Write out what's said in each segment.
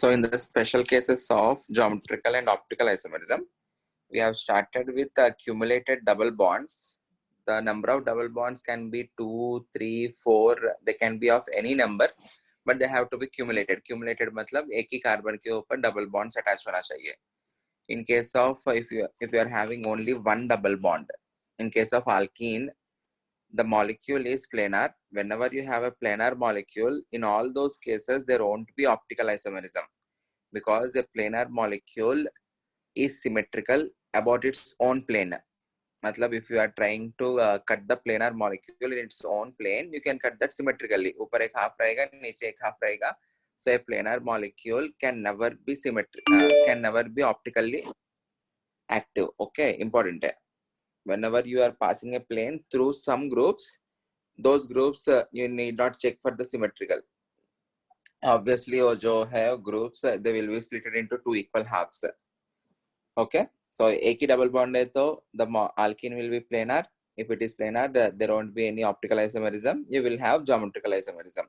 So in the special cases of geometrical and optical isomerism, we have started with accumulated double bonds. The number of double bonds can be 2, 3, 4. They can be of any number, but they have to be cumulated. Cumulated मतलब एक ही carbon के ऊपर double bonds attach होना चाहिए. In case of if you are having only one double bond, in case of alkene, the molecule is planar. Whenever you have a planar molecule, in all those cases there won't be optical isomerism, because a planar molecule is symmetrical about its own plane. मतलब if you are trying to cut the planar molecule in its own plane, you can cut that symmetrically. ऊपर एक half रहेगा, नीचे एक half रहेगा. So a planar molecule can never be can never be optically active. Okay, important है. Whenever you are passing a plane through some groups, those groups you need not check for the symmetrical. Obviously वो जो है groups they will be split into two equal halves. Okay, so एक ही double bond है तो the alkene will be planar. If it is planar, there won't be any optical isomerism. You will have geometrical isomerism.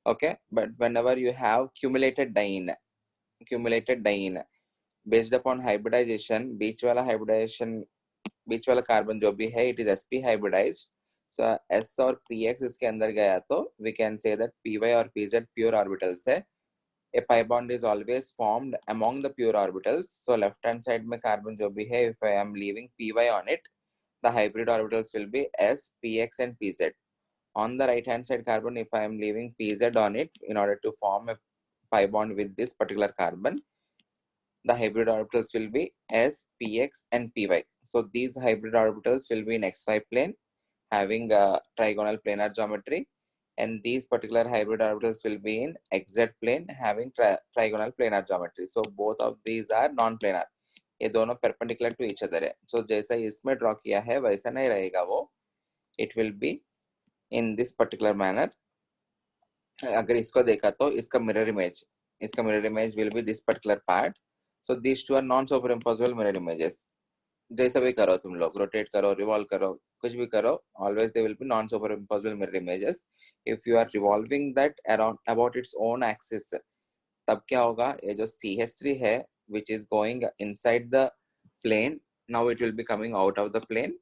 Okay, but whenever you have cumulated diene based upon hybridization, बीच वाला carbon जो भी है, it is sp hybridized. So s और px उसके अंदर गया तो we can say that py और pz pure orbitals है. A pi bond is always formed among the pure orbitals. So left hand side में carbon जो भी है, if I am leaving py on it, the hybrid orbitals will be s, px and pz. On the right hand side carbon, if I am leaving pz on it, in order to form a pi bond with this particular carbon, the hybrid orbitals will be s, px and py. So these hybrid orbitals will be in xy plane, having a trigonal planar geometry, and these particular hybrid orbitals will be in xz plane, having trigonal planar geometry. So both of these are non-planar. ये दोनों perpendicular to each other है. So जैसा इसमें draw किया है वैसा नहीं रहेगा वो. It will be in this particular manner. अगर इसको देखा तो इसका mirror image will be this particular part. So these two are non-superimposable mirror images. जैसा भी करो तुम लोग, rotate करो, revolve करो, कुछ भी करो, always they will be non-superimposable mirror images. If you are revolving that around about its own axis, तब क्या होगा, ये जो CH3 है which is going inside the plane, now it will be coming out of the plane,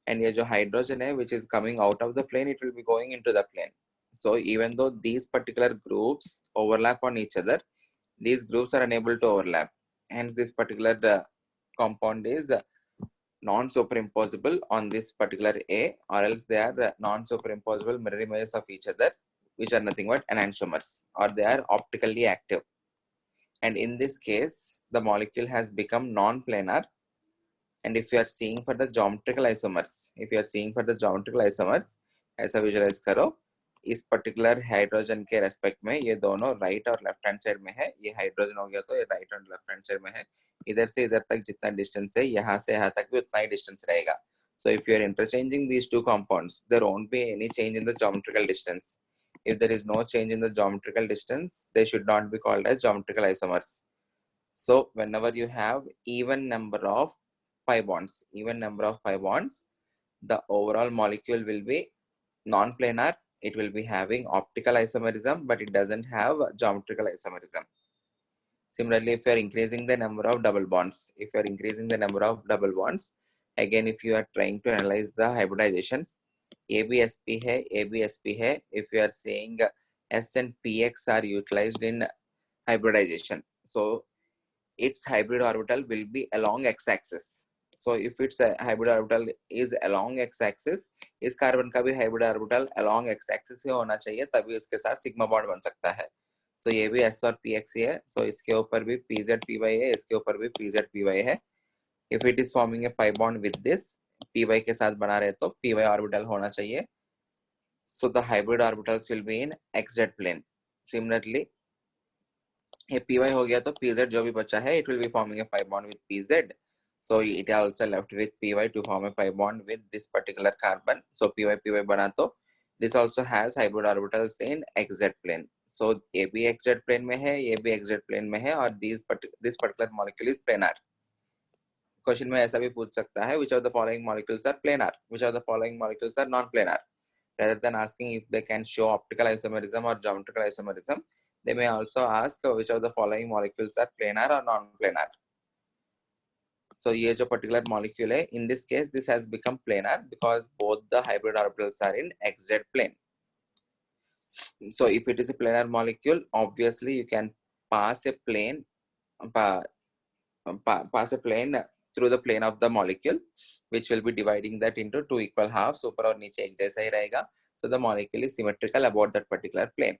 and ये जो hydrogen है which is coming out of the plane, it will be going into the plane. So even though these particular groups overlap on each other, these groups are unable to overlap. Hence this particular compound is non-superimposable on this particular A, or else they are non-superimposable mirror images of each other, which are nothing but enantiomers, or they are optically active. And in this case, the molecule has become non-planar. And if you are seeing for the geometrical isomers, ऐसा visualize करो, इस particular hydrogen के respect में ये दोनों right और left hand side में है. ये hydrogen हो गया तो ये right और left hand side में है. इधर से इधर तक जितना distance है, यहाँ से यहाँ तक भी उतना ही distance रहेगा. So if you are interchanging these two compounds, there won't be any change in the geometrical distance. If there is no change in the geometrical distance, they should not be called as geometrical isomers. So whenever you have even number of pi bonds, the overall molecule will be non-planar. It will be having optical isomerism, but it doesn't have geometrical isomerism. Similarly, if you are increasing the number of double bonds, again, if you are trying to analyze the hybridizations, ABSP hai, if you are saying S and PX are utilized in hybridization, so its hybrid orbital will be along x-axis. So if its hybrid orbital is along x-axis, इस carbon का भी hybrid orbital along x-axis ही होना चाहिए, तभी इसके साथ sigma bond बन सकता है. So ये भी S और PX ही है. So इसके ऊपर भी PZ PY है, इसके ऊपर भी PZ PY है. If it is forming a pi bond with this, PY के साथ बना रहे तो PY orbital होना चाहिए. So the hybrid orbitals will be in xz plane. Similarly, ये py हो गया तो pz जो भी बचा है, it will be forming a pi bond with pz. So it also left with py to form a pi bond with this particular carbon. So py बना तो this also has hybrid orbitals in xz plane. So ये भी xz plane में है, ये भी xz plane में है, और this particular molecule is planar. Question में ऐसा भी पूछ सकता है, which of the following molecules are planar, which of the following molecules are non-planar. Rather than asking if they can show optical isomerism or geometrical isomerism, They may also ask which of the following molecules are planar or non-planar. So ये जो particular molecule है, in this case, this has become planar because both the hybrid orbitals are in XZ plane. So if it is a planar molecule, obviously you can pass a plane, pass a plane through the plane of the molecule, which will be dividing that into two equal halves. ऊपर और नीचे एक जैसा ही रहेगा. So the molecule is symmetrical about that particular plane.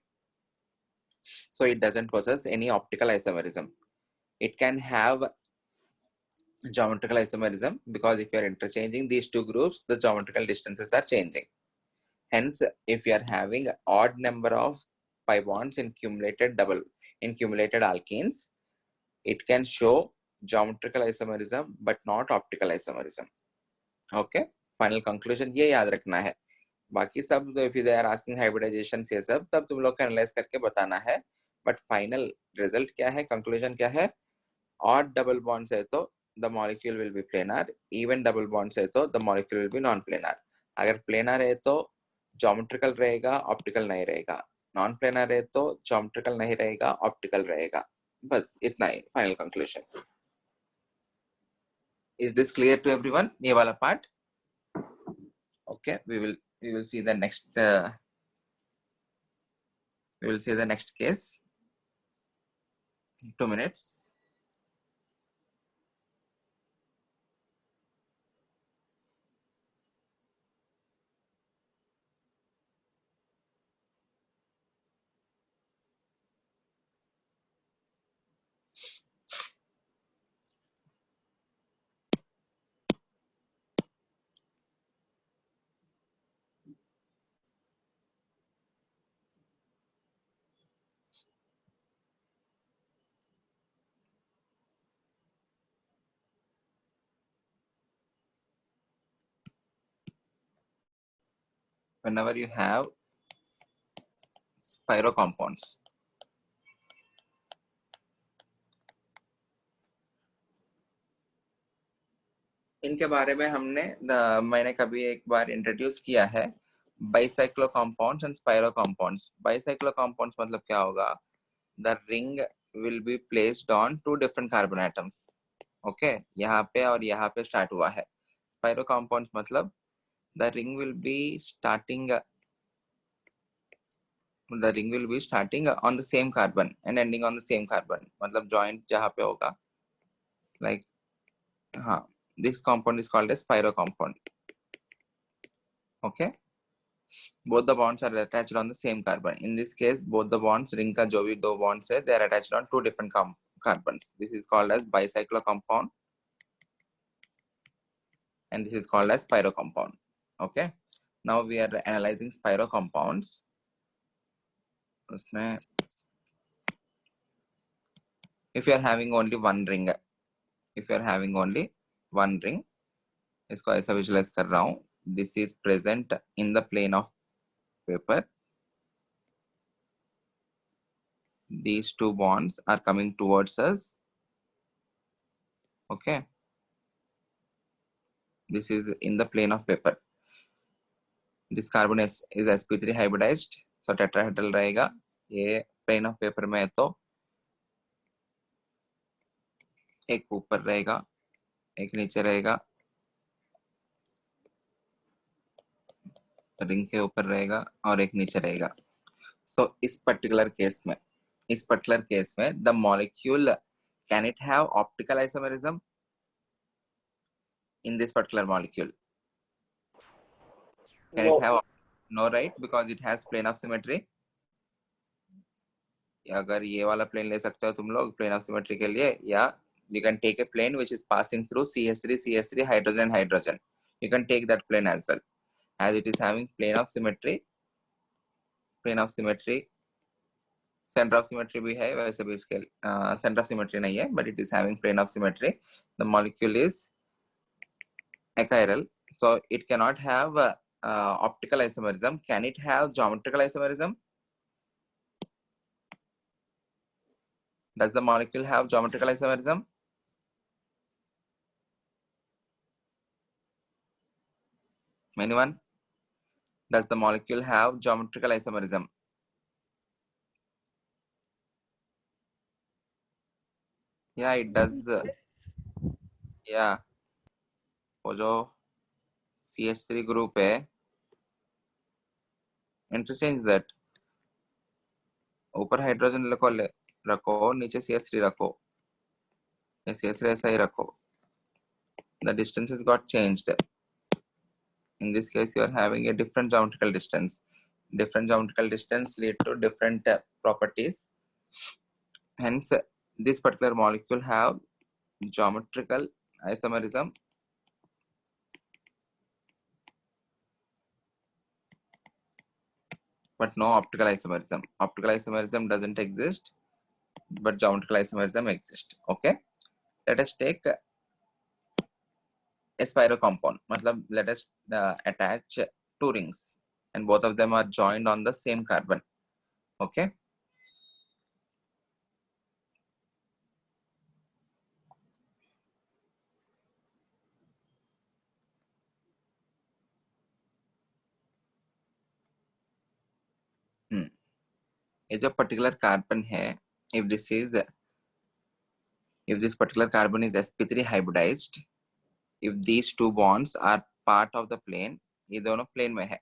So it doesn't possess any optical isomerism. It can have geometrical isomerism because if you are interchanging these two groups, the geometrical distances are changing. Hence, if you are having an odd number of pi bonds in cumulated alkenes, it can show geometrical isomerism but not optical isomerism. Okay, final conclusion ये याद रखना है. बाकी सब if they are asking hybridization से सब तब तुम लोग को एनालाइज करके बताना है. बट फाइनल रिजल्ट क्या है, कंक्लूजन क्या है? odd double bonds है तो the molecule will be planar, even double bonds है तो the molecule will be non-planar. अगर planar है तो geometrical रहेगा, optical नहीं रहेगा. Non-planar है तो geometrical नहीं रहेगा, optical रहेगा. बस इतना ही final conclusion. Is this clear to everyone? ये वाला part? Okay, we will see the next case. 2 minutes. Whenever you have spiro compounds, इनके बारे में मैंने कभी एक बार इंट्रोड्यूस किया है. Bicyclo compounds and spiro compounds. Bicyclo compounds मतलब क्या होगा? The ring will be placed on two different carbon atoms. Okay, यहाँ पे और यहाँ पे स्टार्ट हुआ है. स्पाइरो कंपाउंड्स मतलब the ring will be starting on the same carbon and ending on the same carbon. मतलब जॉइंट जहाँ पे होगा, लाइक हाँ, this compound is called a spiro compound. Okay, both the bonds are attached on the same carbon. In this case, both the bonds, ring का जो भी दो bonds है, they are attached on two different carbons. This is called as bicyclo compound and this is called as spiro compound. Okay, now we are analyzing spiro compounds. उसमें if you are having only one ring, इसको ऐसा visualise कर रहा हूँ. This is present in the plane of paper. These two bonds are coming towards us. Okay, this is in the plane of paper. This carbon is sp3 hybridized, so tetrahedral रहेगा. ये plane of paper में है तो एक ऊपर रहेगा, एक नीचे रहेगा, रिंग के ऊपर रहेगा और एक नीचे रहेगा. So इस particular case में the molecule, can it have optical isomerism? In this particular molecule, can it have? No, right? Because it has plane of symmetry. अगर ये वाला plane ले सकते हो तुम लोग plane of symmetry के लिए, या you can take a plane which is passing through CH3 hydrogen. You can take that plane as well, as it is having plane of symmetry. Center of symmetry भी है, वैसे भी इसके center of symmetry नहीं है, but it is having plane of symmetry. The molecule is achiral, so it cannot have optical isomerism. Can it have geometrical isomerism? Does the molecule have geometrical isomerism? Anyone? Does the molecule have geometrical isomerism? या it does या वो जो CH3 group है interchange that ऊपर hydrogen रखो नीचे CH3 रखो या CH3 ऐसा ही रखो the distances got changed. In this case, you are having a different geometrical distance. Different geometrical distance lead to different properties. Hence, this particular molecule have geometrical isomerism, but no optical isomerism. Optical isomerism doesn't exist, but geometrical isomerism exists. Okay, let us take a spiral compound. मतलब let us attach two rings, and both of them are joined on the same carbon. Okay. ये जो particular carbon है if this particular carbon is sp3 hybridized, if these two bonds are part of the plane, ये दोनों plane में है,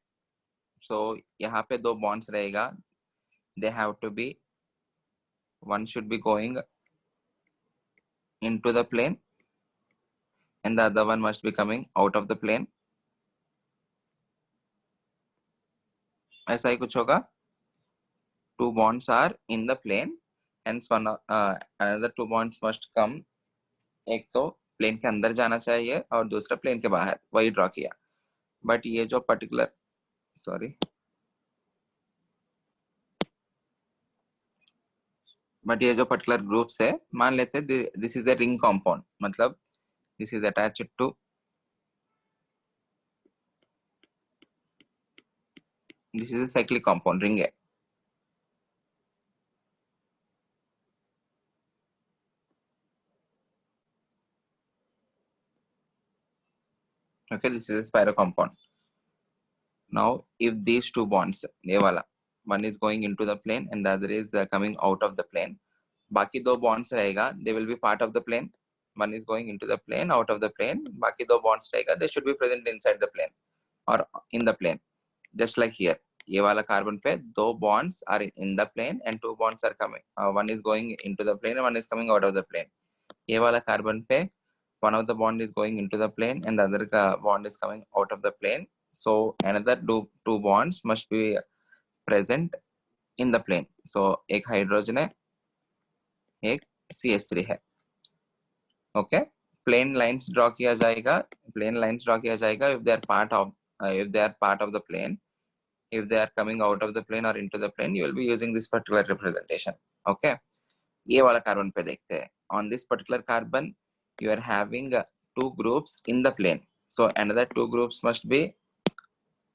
so यहाँ पे दो bonds रहेगा, they have to be, one should be going into the plane and the other one must be coming out of the plane. ऐसा ही कुछ होगा. Two bonds are in the plane, hence one another two bonds must come. एक तो plane के अंदर जाना चाहिए और दूसरा प्लेन के बाहर, वही ड्रॉ किया. बट ये जो पर्टिकुलर बट ये जो पर्टिकुलर ग्रुप्स है, मान लेते हैं this is a ring compound, मतलब this is attached to this is a cyclic compound, ring है. Okay, this is a spiral compound. Now if these two bonds, ये वाला, one is going into the plane and the other is coming out of the plane, बाकी दो bonds रहेगा, they will be part of the plane. One is going into the plane, out of the plane, बाकी दो bonds रहेगा, they should be present inside the plane or in the plane, just like here. ये वाला carbon पे दो bonds are in the plane and two bonds are coming, one is going into the plane and one is coming out of the plane. ये वाला carbon पे one of the bond is going into the plane and the other bond is coming out of the plane, so another two bonds must be present in the plane. So एक hydrogen है, एक CH3 है. Okay, plane lines draw किया जाएगा, plane lines draw किया जाएगा if they are part of the plane. If they are coming out of the plane or into the plane, you will be using this particular representation. Okay, ये वाला carbon पे देखते हैं. On this particular carbon, you are having two groups in the plane. So another two groups must be,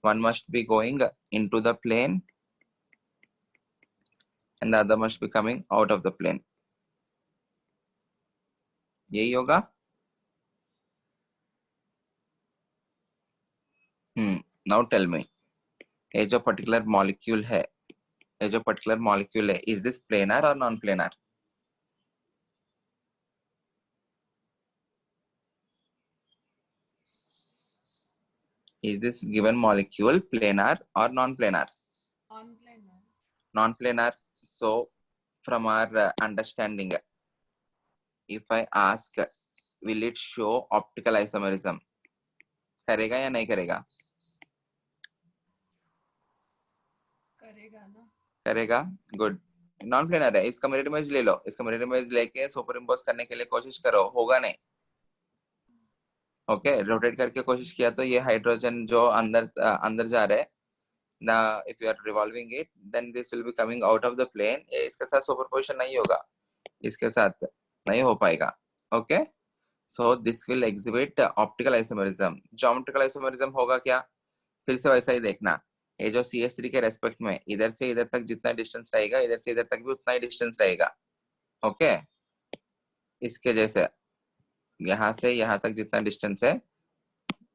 one must be going into the plane and the other must be coming out of the plane. यही होगा. Now tell me, ये जो particular molecule है, ये जो particular molecule है, is this planar or non-planar? Is this given molecule planar or non-planar? Non-planar. Non-planar. So from our understanding, if I ask, will it show optical isomerism? करेगा या नहीं करेगा? करेगा ना. करेगा. गुड. नॉन प्लेनर है, इसका मिरर इमेज ले लो, इसका मिरर इमेज लेके सुपर इम्पोज करने के लिए कोशिश करो, होगा नहीं. ओके, रोटेट करके कोशिश किया तो ये हाइड्रोजन जो अंदर जा रहे हैं, ना if you are revolving it then this will be coming out of the plane. ये इसके साथ सुपरपोजिशन नहीं होगा, इसके साथ नहीं हो पाएगा. Okay, so this will exhibit optical isomerism. Geometrical isomerism होगा क्या? फिर से वैसा ही देखना. ये जो CH3 के रेस्पेक्ट में इधर से इधर तक जितना डिस्टेंस रहेगा, इधर से इधर तक भी उतना ही डिस्टेंस रहेगा. ओके, इसके जैसे यहाँ से यहाँ तक जितना डिस्टेंस है,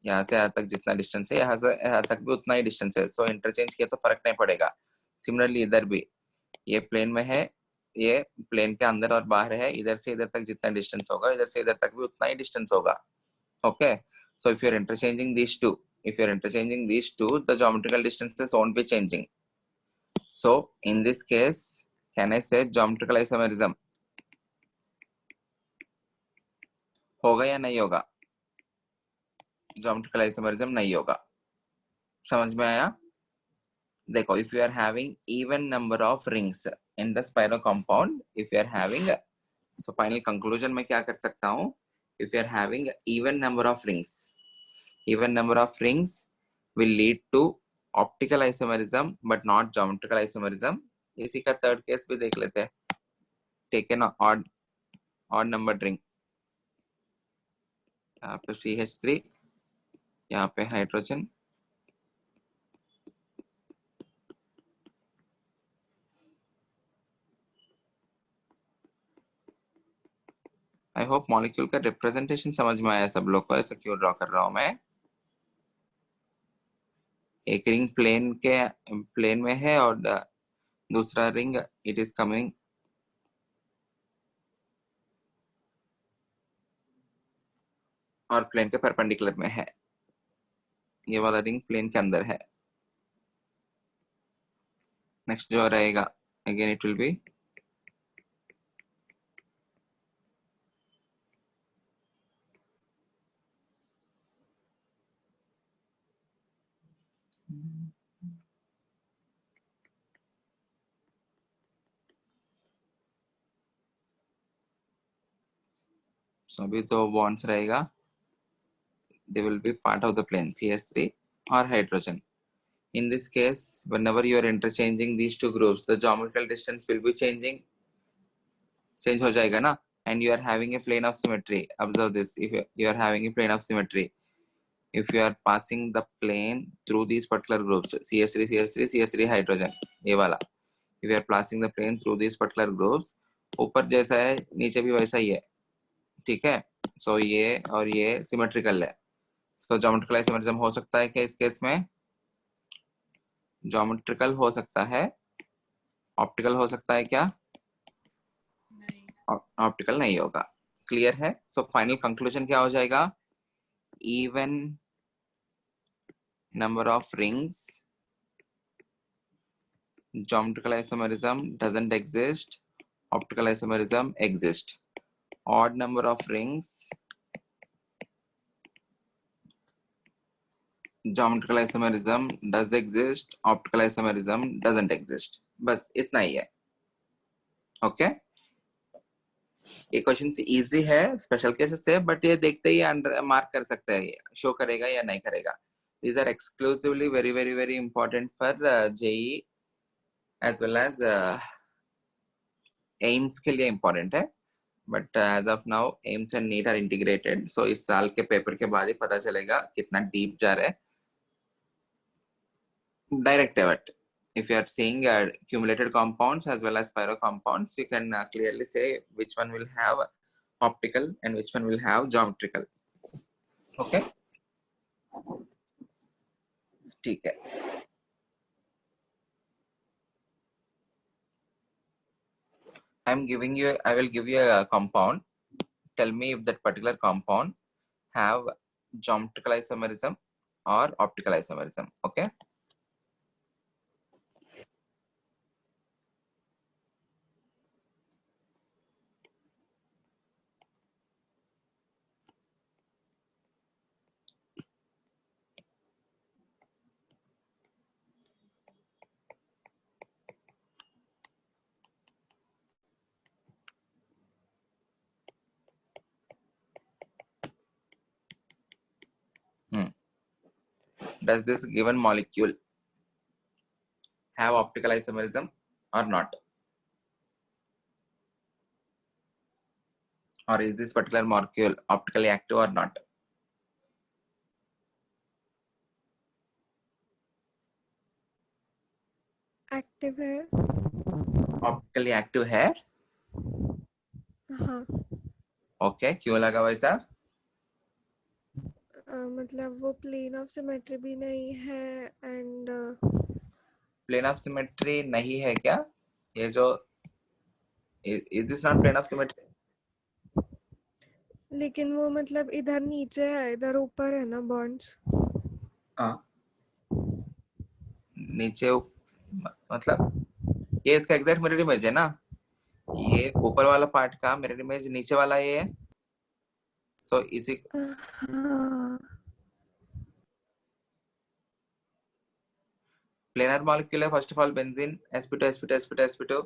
यहाँ से यहाँ तक जितना डिस्टेंस है, यहाँ से यहाँ तक भी उतना ही डिस्टेंस है. सो इंटरचेंज किया तो फर्क नहीं पड़ेगा. सिमिलरली इधर भी ये प्लेन में है, ये प्लेन के अंदर और बाहर है, इधर से इधर तक जितना डिस्टेंस होगा इधर से इधर तक भी उतना ही डिस्टेंस होगा. Okay, so if you are interchanging these two, if you are interchanging these two, the geometrical distances won't be changing. So in this case, can I say geometrical isomerism? होगा या नहीं होगा? geometrical isomerism नहीं होगा. समझ में आया? देखो, if you are having even number of rings in the spiral compound, if you are having, so final conclusion में क्या कर सकता हूँ? If you are having even number of rings, even number of rings will lead to optical isomerism but not geometrical isomerism. इसी का third case भी देख लेते हैं. Take an odd numbered ring. यहाँ पे CH3, यहाँ पे हाइड्रोजन. आई होप मॉलिक्यूल का रिप्रेजेंटेशन समझ में आया सब लोग को. ऐसा क्यों ड्रॉ कर रहा हूं मैं? एक रिंग प्लेन में है और दूसरा रिंग इट इज कमिंग और प्लेन के परपेंडिकुलर में है. ये वाला रिंग प्लेन के अंदर है. नेक्स्ट जो रहेगा अगेन इट विल बी अभी तो बॉन्ड्स रहेगा. They will be part of the plane CH3 और hydrogen. In this case, whenever you are interchanging these two groups, the geometrical distance will be change हो जाएगा ना. And you are having a plane of symmetry. Observe this. If you are having a plane of symmetry, if you are passing the plane through these particular groups, CH3, CH3, CH3 hydrogen, ये वाला. If you are passing the plane through these particular groups, ऊपर जैसा है नीचे भी वैसा ही है. ठीक है. So ये और ये symmetrical है. So geometrical isomerism हो सकता है क्या इस केस में? Geometrical हो सकता है. Optical हो सकता है क्या? नहीं. Optical नहीं होगा. क्लियर है? So final conclusion क्या हो जाएगा? Even number of rings, geometrical isomerism doesn't exist, optical isomerism exists. Odd number of rings, geometrical isomerism does exist, optical isomerism doesn't exist. बस इतना ही है. ओके, ये क्वेश्चन इजी है स्पेशल केसेस से, but ये देखते ही अंडर मार्क कर सकते हैं शो करेगा या नहीं करेगा. These are exclusively very very very important for JEE as well as AIMS के लिए important है. But as of now AIIMS and NEET are integrated. So इस साल के पेपर के बाद ही पता चलेगा कितना डीप जा रहा है. डायरेक्ट है, but if you are seeing accumulated compounds as well as pyro compounds, you can clearly say which one will have optical and which one will have geometrical. Okay, ठीक है. I will give you a compound. Tell me if that particular compound have geometrical isomerism or optical isomerism. Okay. Does this given molecule have optical isomerism or not? Or is this particular molecule optically active or not? Active है. Optically active है. हाँ. Okay, क्यों लगा वैसा? मतलब वो plane of symmetry भी नहीं है एंड प्लेन ऑफ सिमेट्री नहीं है क्या? ये जो Is this not plane of symmetry? लेकिन वो मतलब इधर नीचे है, इधर ऊपर है ना बॉन्ड्स. हाँ, नीचे मतलब ये इसका एग्जैक्ट मिरर इमेज है ना, ये ऊपर वाला पार्ट का मिरर इमेज नीचे वाला ये है. सो इसी हाँ. प्लेनर मॉलिक्यूल है first of all benzene sp2 sp2 sp2 sp2.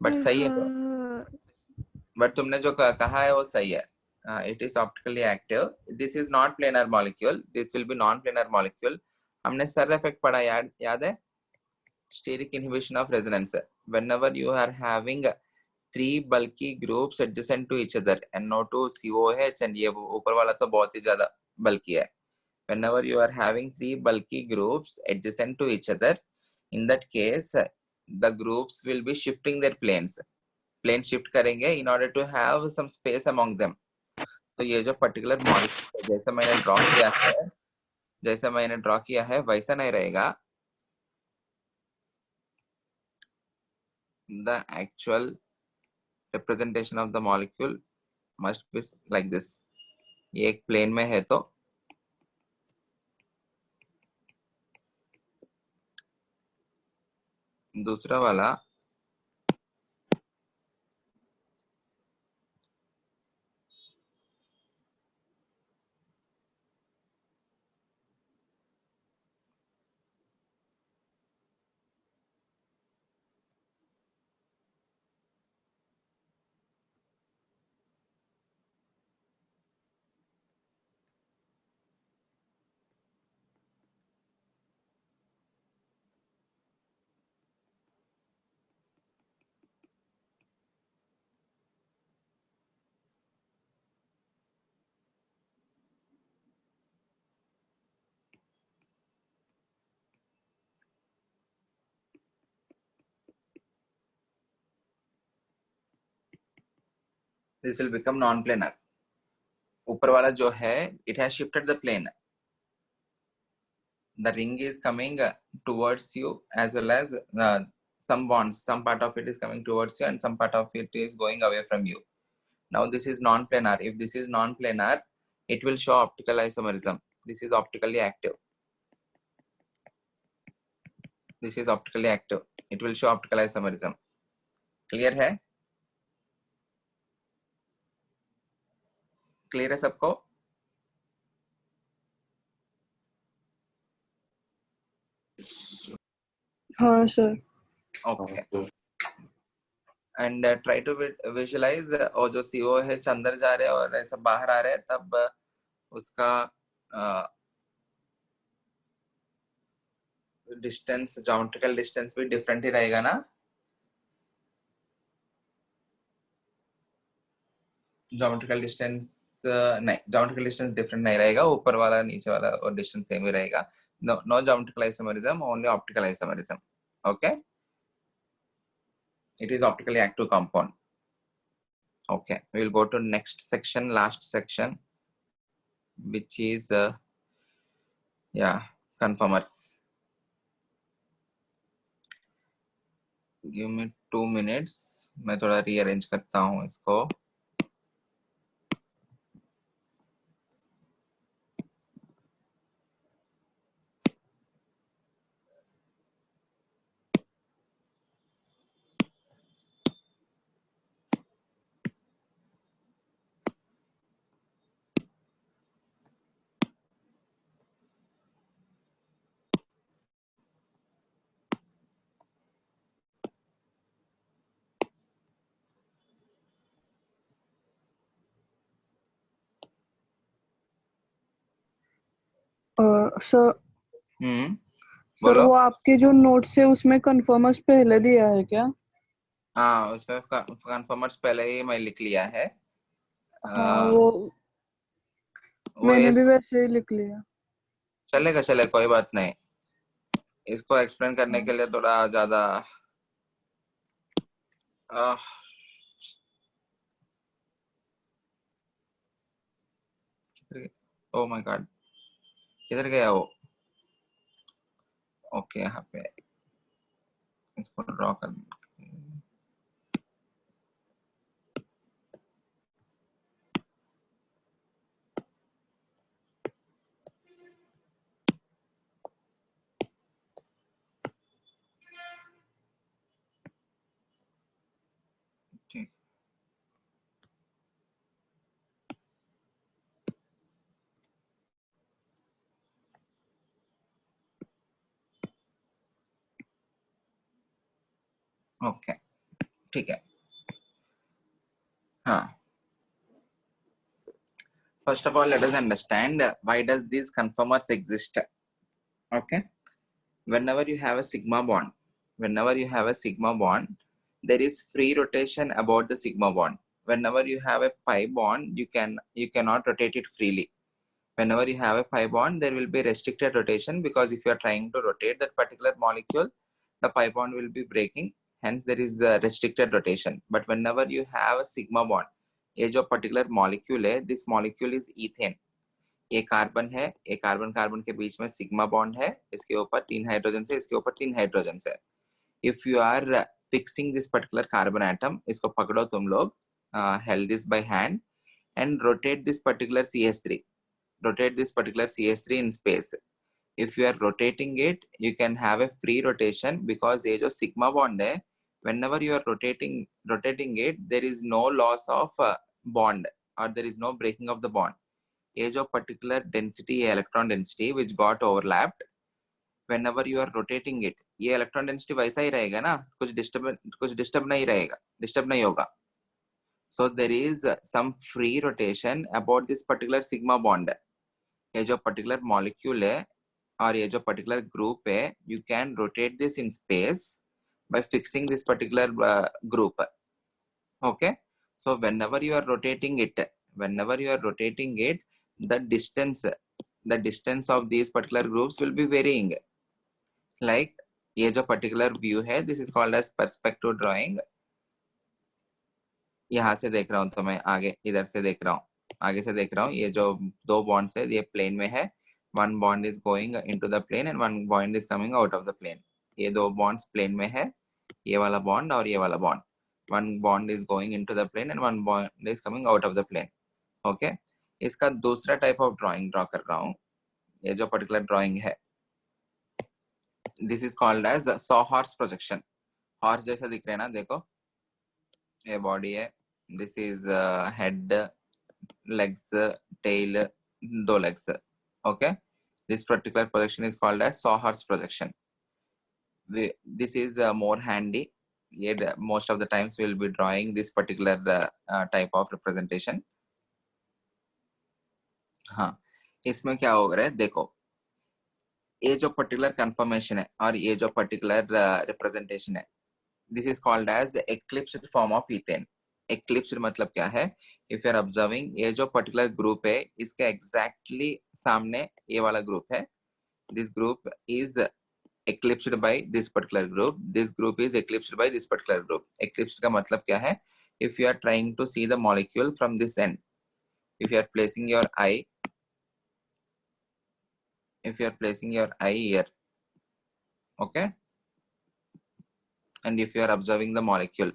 But सही है, हाँ. बट तुमने जो कहा है वो सही है. It is optically active. This is not planar molecule, this will B non planar molecule. हमने सर इफेक्ट पढ़ा, याद है, steric inhibition of resonance. Whenever you are having three bulky groups adjacent to each other, NO2 COH, and ये ऊपर वाला तो बहुत ही ज्यादा bulky है. Whenever you are having three bulky groups adjacent to each other, in that case the groups will be shifting their planes. Plane shift करेंगे in order to have some space among them. तो ये जो particular molecule जैसे मैंने draw किया है वैसा नहीं रहेगा. The actual representation of the molecule must be like this. ये एक प्लेन में है तो दूसरा वाला this will become non-planar. ऊपर वाला जो है it has shifted the plane. The ring is coming towards you as well as some bonds, some part of it is coming towards you and some part of it is going away from you. Now this is non-planar. If this is non-planar, it will show optical isomerism. This is optically active. This is optically active. It will show optical isomerism. Clear है? Clear है सबको? हाँ sir. Okay. And try to visualize और जो CO है अंदर जा रहे हैं और ऐसा बाहर आ रहे हैं, तब उसका डिस्टेंस, ज्योमेट्रिकल डिस्टेंस भी डिफरेंट ही रहेगा ना. ज्योमेट्रिकल डिस्टेंस नहीं, ज्योमेट्रिकल डिस्टेंस डिफरेंट नहीं रहेगा. ऊपर वाला नीचे वाला और डिस्टेंस सेम ही रहेगा. No geometrical isomerism, only optical isomerism. Okay, it is optically active compound. Okay, we will go to next section, last section, which is conformers. Give me 2 minutes, मैं थोड़ा rearrange करता हूँ इसको. सर बोलो. वो आपके जो नोट्स है उसमें कन्फर्मर्स पहले दिया है क्या? हाँ, उसमें कन्फर्मर्स पहले ही मैं लिख लिया है. हाँ वो मैंने भी वैसे ही लिख लिया. चलेगा, कोई बात नहीं. इसको एक्सप्लेन करने के लिए थोड़ा ज्यादा ओ माय गॉड, किधर गया वो? ओके यहाँ पे इसको ड्रॉ कर ठीक ओके ठीक है हाँ first of all let us understand why does these conformers exist. Okay, whenever you have a sigma bond, whenever you have a sigma bond, there is free rotation about the sigma bond. Whenever you have a pi bond, you cannot rotate it freely. Whenever you have a pi bond, there will be restricted rotation, because if you are trying to rotate that particular molecule, the pi bond will be breaking, hence there is the restricted rotation. But whenever you have a sigma bond, ये जो particular molecule है, this molecule is ethane. ये carbon है, ये carbon carbon के बीच में sigma bond है, इसके ऊपर 3 हाइड्रोजन है, इसके ऊपर 3 हाइड्रोजन है. If you are fixing this particular carbon atom, इसको पकड़ो तुम लोग, held this by hand and rotate this particular CH3, rotate this particular CH3 in space. If you are rotating it, you can have a free rotation, because ये जो sigma bond है, whenever you are rotating it, there is no loss of bond, or there is no breaking of the bond. ये जो particular density है, electron density which got overlapped, whenever you are rotating it, ये electron density वैसा ही रहेगा ना, कुछ disturb नहीं रहेगा, disturb नहीं होगा. So there is some free rotation about this particular sigma bond. ये जो पर्टिकुलर मॉलिक्यूल है और ये जो पर्टिकुलर ग्रुप है, you can rotate this in space by fixing this particular group. Okay, so whenever you are rotating it, the distance of these particular groups will be varying. Like ये जो particular view है, this is called as perspective drawing. यहाँ से देख रहा हूँ तो मैं आगे इधर से देख रहा हूँ, आगे से देख रहा हूँ, ये जो दो बॉन्ड्स है ये प्लेन में है, one bond is going into the plane and one bond is coming out of the plane. ये दो बॉन्ड्स प्लेन में है, ये वाला बॉन्ड और ये वाला bond, one bond is going into the plane and one bond is coming out of the plane. Okay, इसका दूसरा टाइप ऑफ ड्राइंग ड्रॉ कर रहा हूँ. ये जो पर्टिकुलर ड्राइंग है, this is called as saw horse projection. Horse जैसा दिख रहा है ना, देखो ये बॉडी है, this is head, legs, tail, दो legs. Okay, this particular projection is called as sawhorse projection. This is more handy. Yet most of the times we will be drawing this particular type of representation. हाँ, इसमें क्या हो रहा है देखो, ये जो पर्टिकुलर कंफर्मेशन है और ये जो पर्टिकुलर रिप्रेजेंटेशन है, this is called as eclipsed form of ethane. Eclipsed मतलब क्या है, इफ यू आर ऑब्जर्विंग ये जो पर्टिकुलर ग्रुप है, इसके एग्जैक्टली सामने ये वाला ग्रुप है, this group is eclipsed by this particular group, this group is eclipsed by this particular group. Eclipsed का मतलब क्या है, if you are trying to see the molecule from this end, if you are placing your eye, here, okay, and if you are observing the molecule,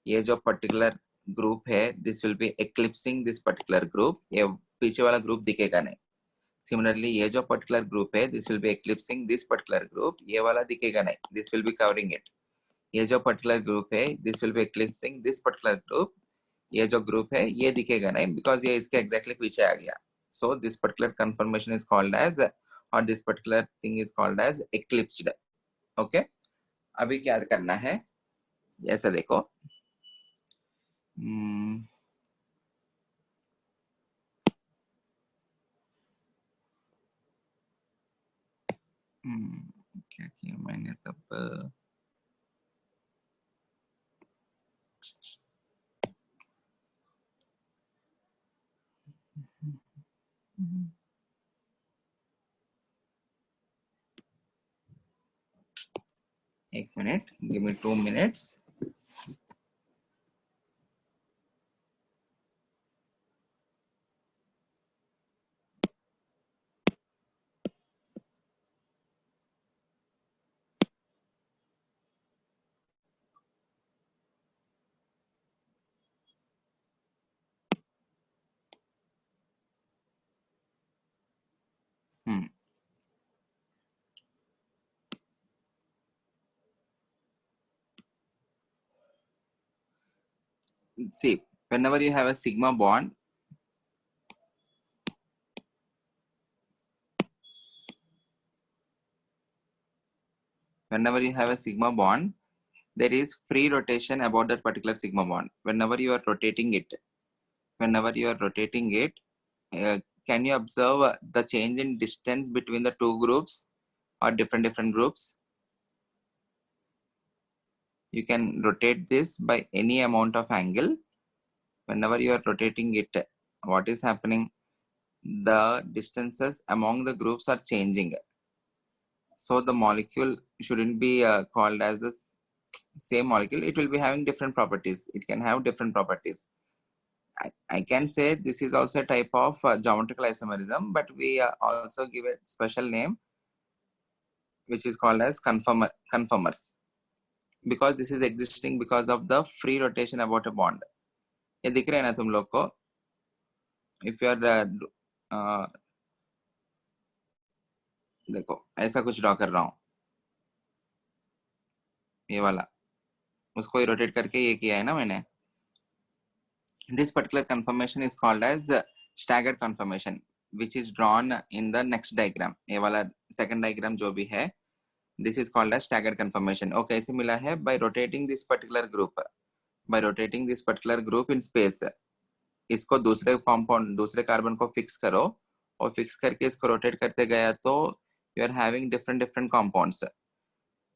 ये जो particular group है, this will be eclipsing this particular group, ये पीछे वाला group दिखेगा नहीं. Similarly, ये जो particular group है, this will be eclipsing this particular group, ये वाला दिखेगा नहीं, this will be covering it. ये जो पर्टिकुलर ग्रुप है, this will B eclipsing this particular group, ये जो ग्रुप है ये दिखेगा नहीं, बिकॉज ये इसके एग्जैक्टली पीछे आ गया. So this particular conformation is called as, और this particular thing is called as eclipsed. Okay, अभी क्या करना है, ऐसा देखो, क्या किया मैंने तब, एक minute, give me 2 minutes. see, whenever you have a sigma bond, there is free rotation about that particular sigma bond. Whenever you are rotating it, can you observe the change in distance between the two groups or different groups? You can rotate this by any amount of angle. Whenever you are rotating it, what is happening? The distances among the groups are changing. So the molecule shouldn't be called as the same molecule. It will be having different properties. It can have different properties. I can say this is also a type of geometrical isomerism, but we also give a special name which is called as conformers, because this is existing because of the free rotation about a bond. ये दिख रहा है ना तुम लोग को? If you are देखो ऐसा कुछ ड्रॉ कर रहा हूँ, ये वाला, उसको ही रोटेट करके ये किया है ना मैंने. This particular conformation is called as staggered conformation, which is drawn in the next diagram. ये वाला second diagram जो भी है, this is called as staggered conformation. Okay, कैसे मिला है? By rotating this particular group in space. इसको दूसरे compound, दूसरे कार्बन को फिक्स करो और फिक्स करके इसको रोटेट करते गया तो you are having different compounds.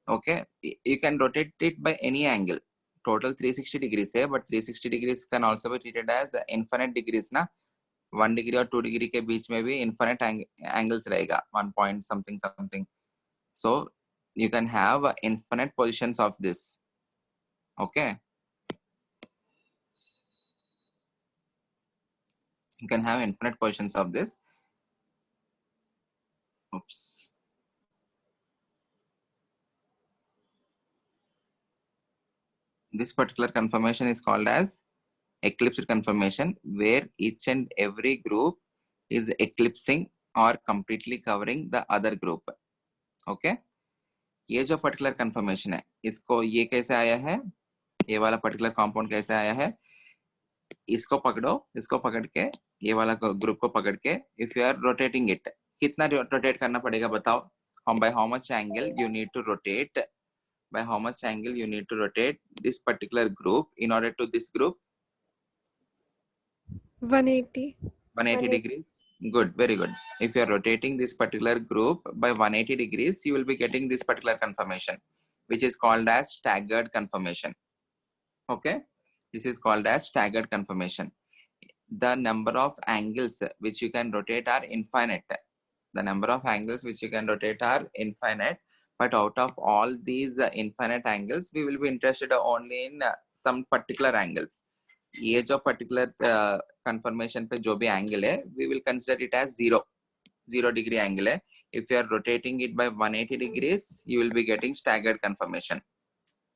Okay, you can rotate it by any angle. Total 360 degrees है, but 360 degrees can also be treated as infinite degrees ना. 1 degree और 2 degree के बीच में भी infinite angles रहेगा, 1 point something. So you can have infinite positions of this. Okay, you can have infinite positions of this. Oops. This particular conformation is called as eclipsed conformation, where each and every group is eclipsing or completely covering the other group. Okay, ये जो particular conformation है, इसको ये कैसे आया है? ये वाला particular compound कैसे आया है? इसको पकड़ो, इसको पकड़ के ये वाला ग्रुप को पकड़ के if you are rotating it, कितना रोटेट करना पड़ेगा बताओ? By how much angle you need to rotate? By how much angle you need to rotate this particular group in order to this group? 180. 180 degrees. Good, very good. If you are rotating this particular group by 180 degrees, you will be getting this particular conformation, which is called as staggered conformation. Okay, this is called as staggered conformation. The number of angles which you can rotate are infinite. The number of angles which you can rotate are infinite, but out of all these infinite angles, we will be interested only in some particular angles. ये जो particular conformation पे जो भी angle है, we will consider it as 0 degree angle है. If you are rotating it by 180 degrees, you will be getting staggered conformation.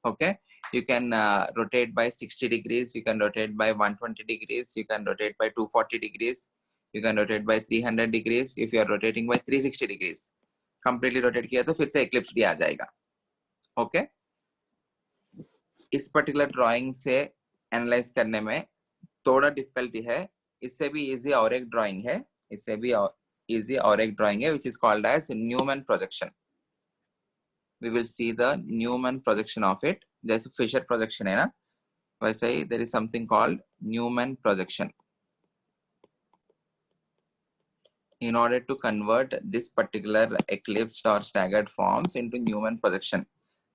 Okay, you can rotate by 60 degrees, you can rotate by 120 degrees, you can rotate by 240 degrees, you can rotate by 300 degrees. If you are rotating by 360 degrees, completely rotate किया तो फिर से eclipse भी आ जाएगा. Okay, इस particular drawing से analyze करने में थोड़ा difficulty है. इससे भी easy और एक drawing है, इससे भी easy और एक drawing है, which is called as Newman projection. We will see the Newman projection of it. जैसे Fisher projection है ना, वैसे ही there is something called Newman projection. In order to convert this particular eclipsed or staggered forms into Newman projection,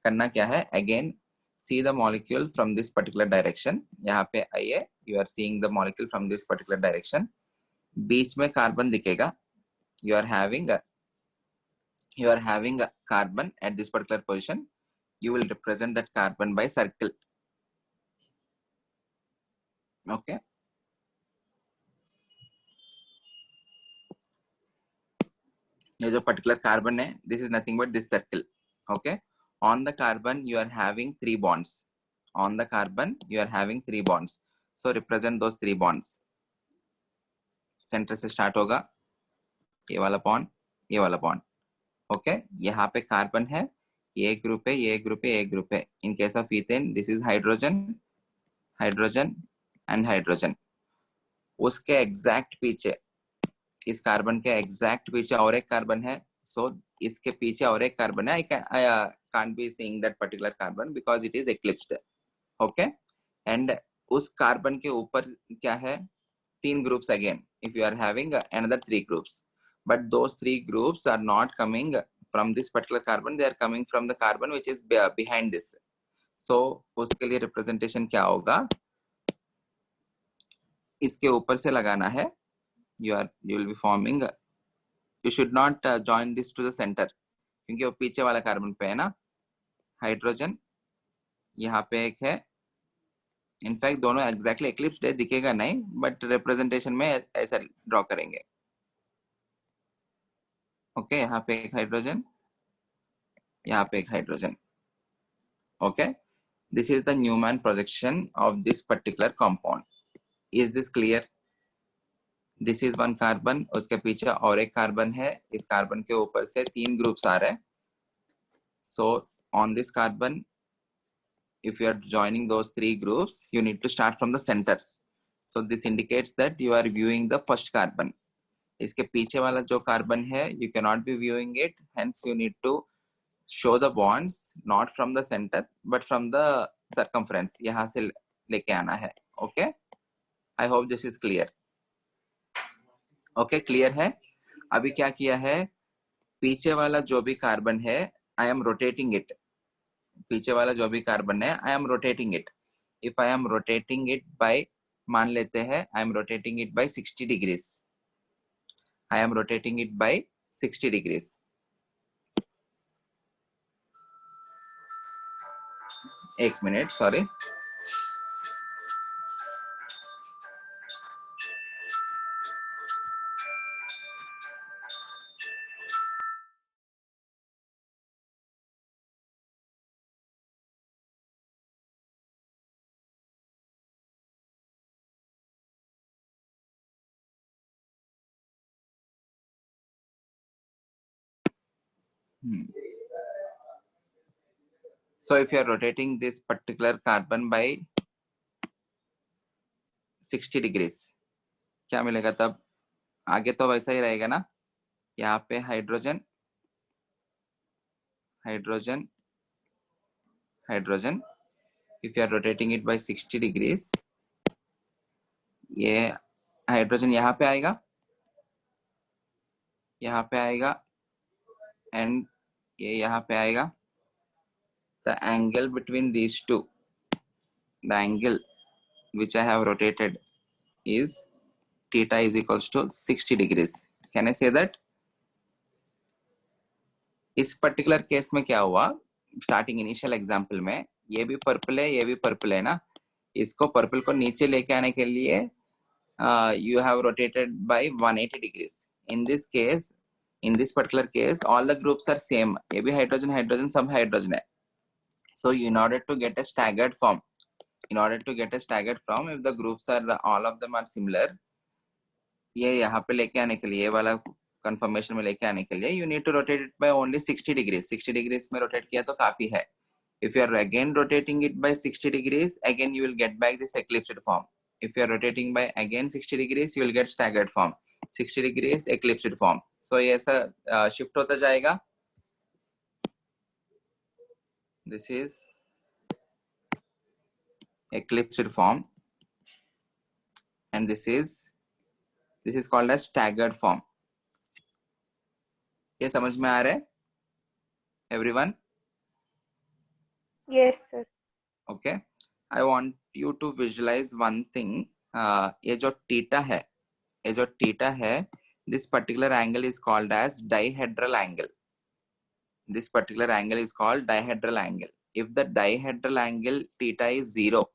करना क्या है? Again, see the molecule from this particular direction. यहाँ पे आइए, you are seeing the molecule from this particular direction. बीच में carbon दिखेगा. You are having a carbon at this particular position. You will represent that carbon by circle. Okay. ये जो particular carbon है, this is nothing but this circle. Okay. On the carbon, you are having 3 bonds. On the carbon, you are having 3 bonds. So represent those 3 bonds. Center से start होगा. ये वाला bond, ये वाला bond. Okay. यहाँ पे carbon है. ये group है, ये group है, ये group है. In case of ethane, this is hydrogen, hydrogen, and hydrogen, उसके एग्जैक्ट पीछे, इस कार्बन के एग्जैक्ट पीछे और एक कार्बन है, सो इसके पीछे और एक कार्बन है, I can't be seeing that particular carbon because it is eclipsed, okay? And उस कार्बन के ऊपर क्या है, 3 groups again, if you are having another 3 groups, but those 3 groups are not coming from this particular carbon, they are coming from the carbon which is behind this. So उसके लिए representation क्या होगा, इसके ऊपर से लगाना है, you will be forming, you should not join this to the center, क्योंकि वो पीछे वाला कार्बन पे है ना, हाइड्रोजन यहाँ पे एक है, इनफैक्ट दोनों एग्जैक्टली एक्लिप्स्ड है, दिखेगा नहीं, बट रिप्रेजेंटेशन में ऐसा ड्रॉ करेंगे, ओके? यहाँ पे एक हाइड्रोजन, यहाँ पे एक hydrogen, okay? This is the Newman projection of this particular compound. Is this clear? This is 1 carbon, उसके पीछे और एक कार्बन है, इस कार्बन के ऊपर से 3 ग्रुप्स आ रहे हैं. So on this carbon, if you are joining those 3 groups, you need to start from the center. So this indicates that you are viewing the first carbon. इसके पीछे वाला जो कार्बन है, you cannot be viewing it, hence you need to show the bonds not from the center but from the circumference, यहाँ से लेके आना है, okay? I hope this is clear. Okay, clear है? अभी क्या किया है, पीछे वाला जो भी कार्बन है, I am rotating it. पीछे वाला जो भी कार्बन है, I am rotating it. If I am rotating it by, मान लेते हैं I am rotating it by 60 degrees. I am rotating it by 60 degrees. एक minute, sorry. So if you are rotating this particular carbon by 60 degrees, क्या मिलेगा तब? आगे तो वैसा ही रहेगा ना, यहाँ पे hydrogen, hydrogen, hydrogen. If you are rotating it by 60 degrees, ये हाइड्रोजन यहाँ पे आएगा, यहाँ पे आएगा, एंड ये यहाँ पे आएगा. The angle between these two, the angle which I have rotated is theta is equals to 60 degrees. Can I say that? इस पर्टिकुलर केस में क्या हुआ, स्टार्टिंग इनिशियल एग्जांपल में ये भी पर्पल है, ये भी पर्पल है ना, इसको पर्पल को नीचे लेके आने के लिए you have rotated by 180 degrees. In this case, in this particular case, all the groups are same. ये भी हाइड्रोजन, हाइड्रोजन, सब हाइड्रोजन है. So in order to get a staggered form, if the groups are all of them are similar, ये यहाँ पे लेके आने के लिए, ये वाला कंफर्मेशन में लेके आने के लिए, you need to rotate it by only 60 degrees. 60 degrees में rotate किया तो काफी है. If you are again rotating it by 60 degrees, again you will get back this eclipsed form. If you are rotating by again 60 degrees, you will get staggered form. 60 degrees eclipsed form. So ये ऐसा shift होता जाएगा. This is eclipsed form, and this is called as staggered form. ये समझ में आ रहा है everyone? Yes, sir. Okay, I want you to visualize one thing. ये जो theta है, this particular angle is called as dihedral angle. This particular angle is called dihedral angle. If the dihedral angle theta is 0,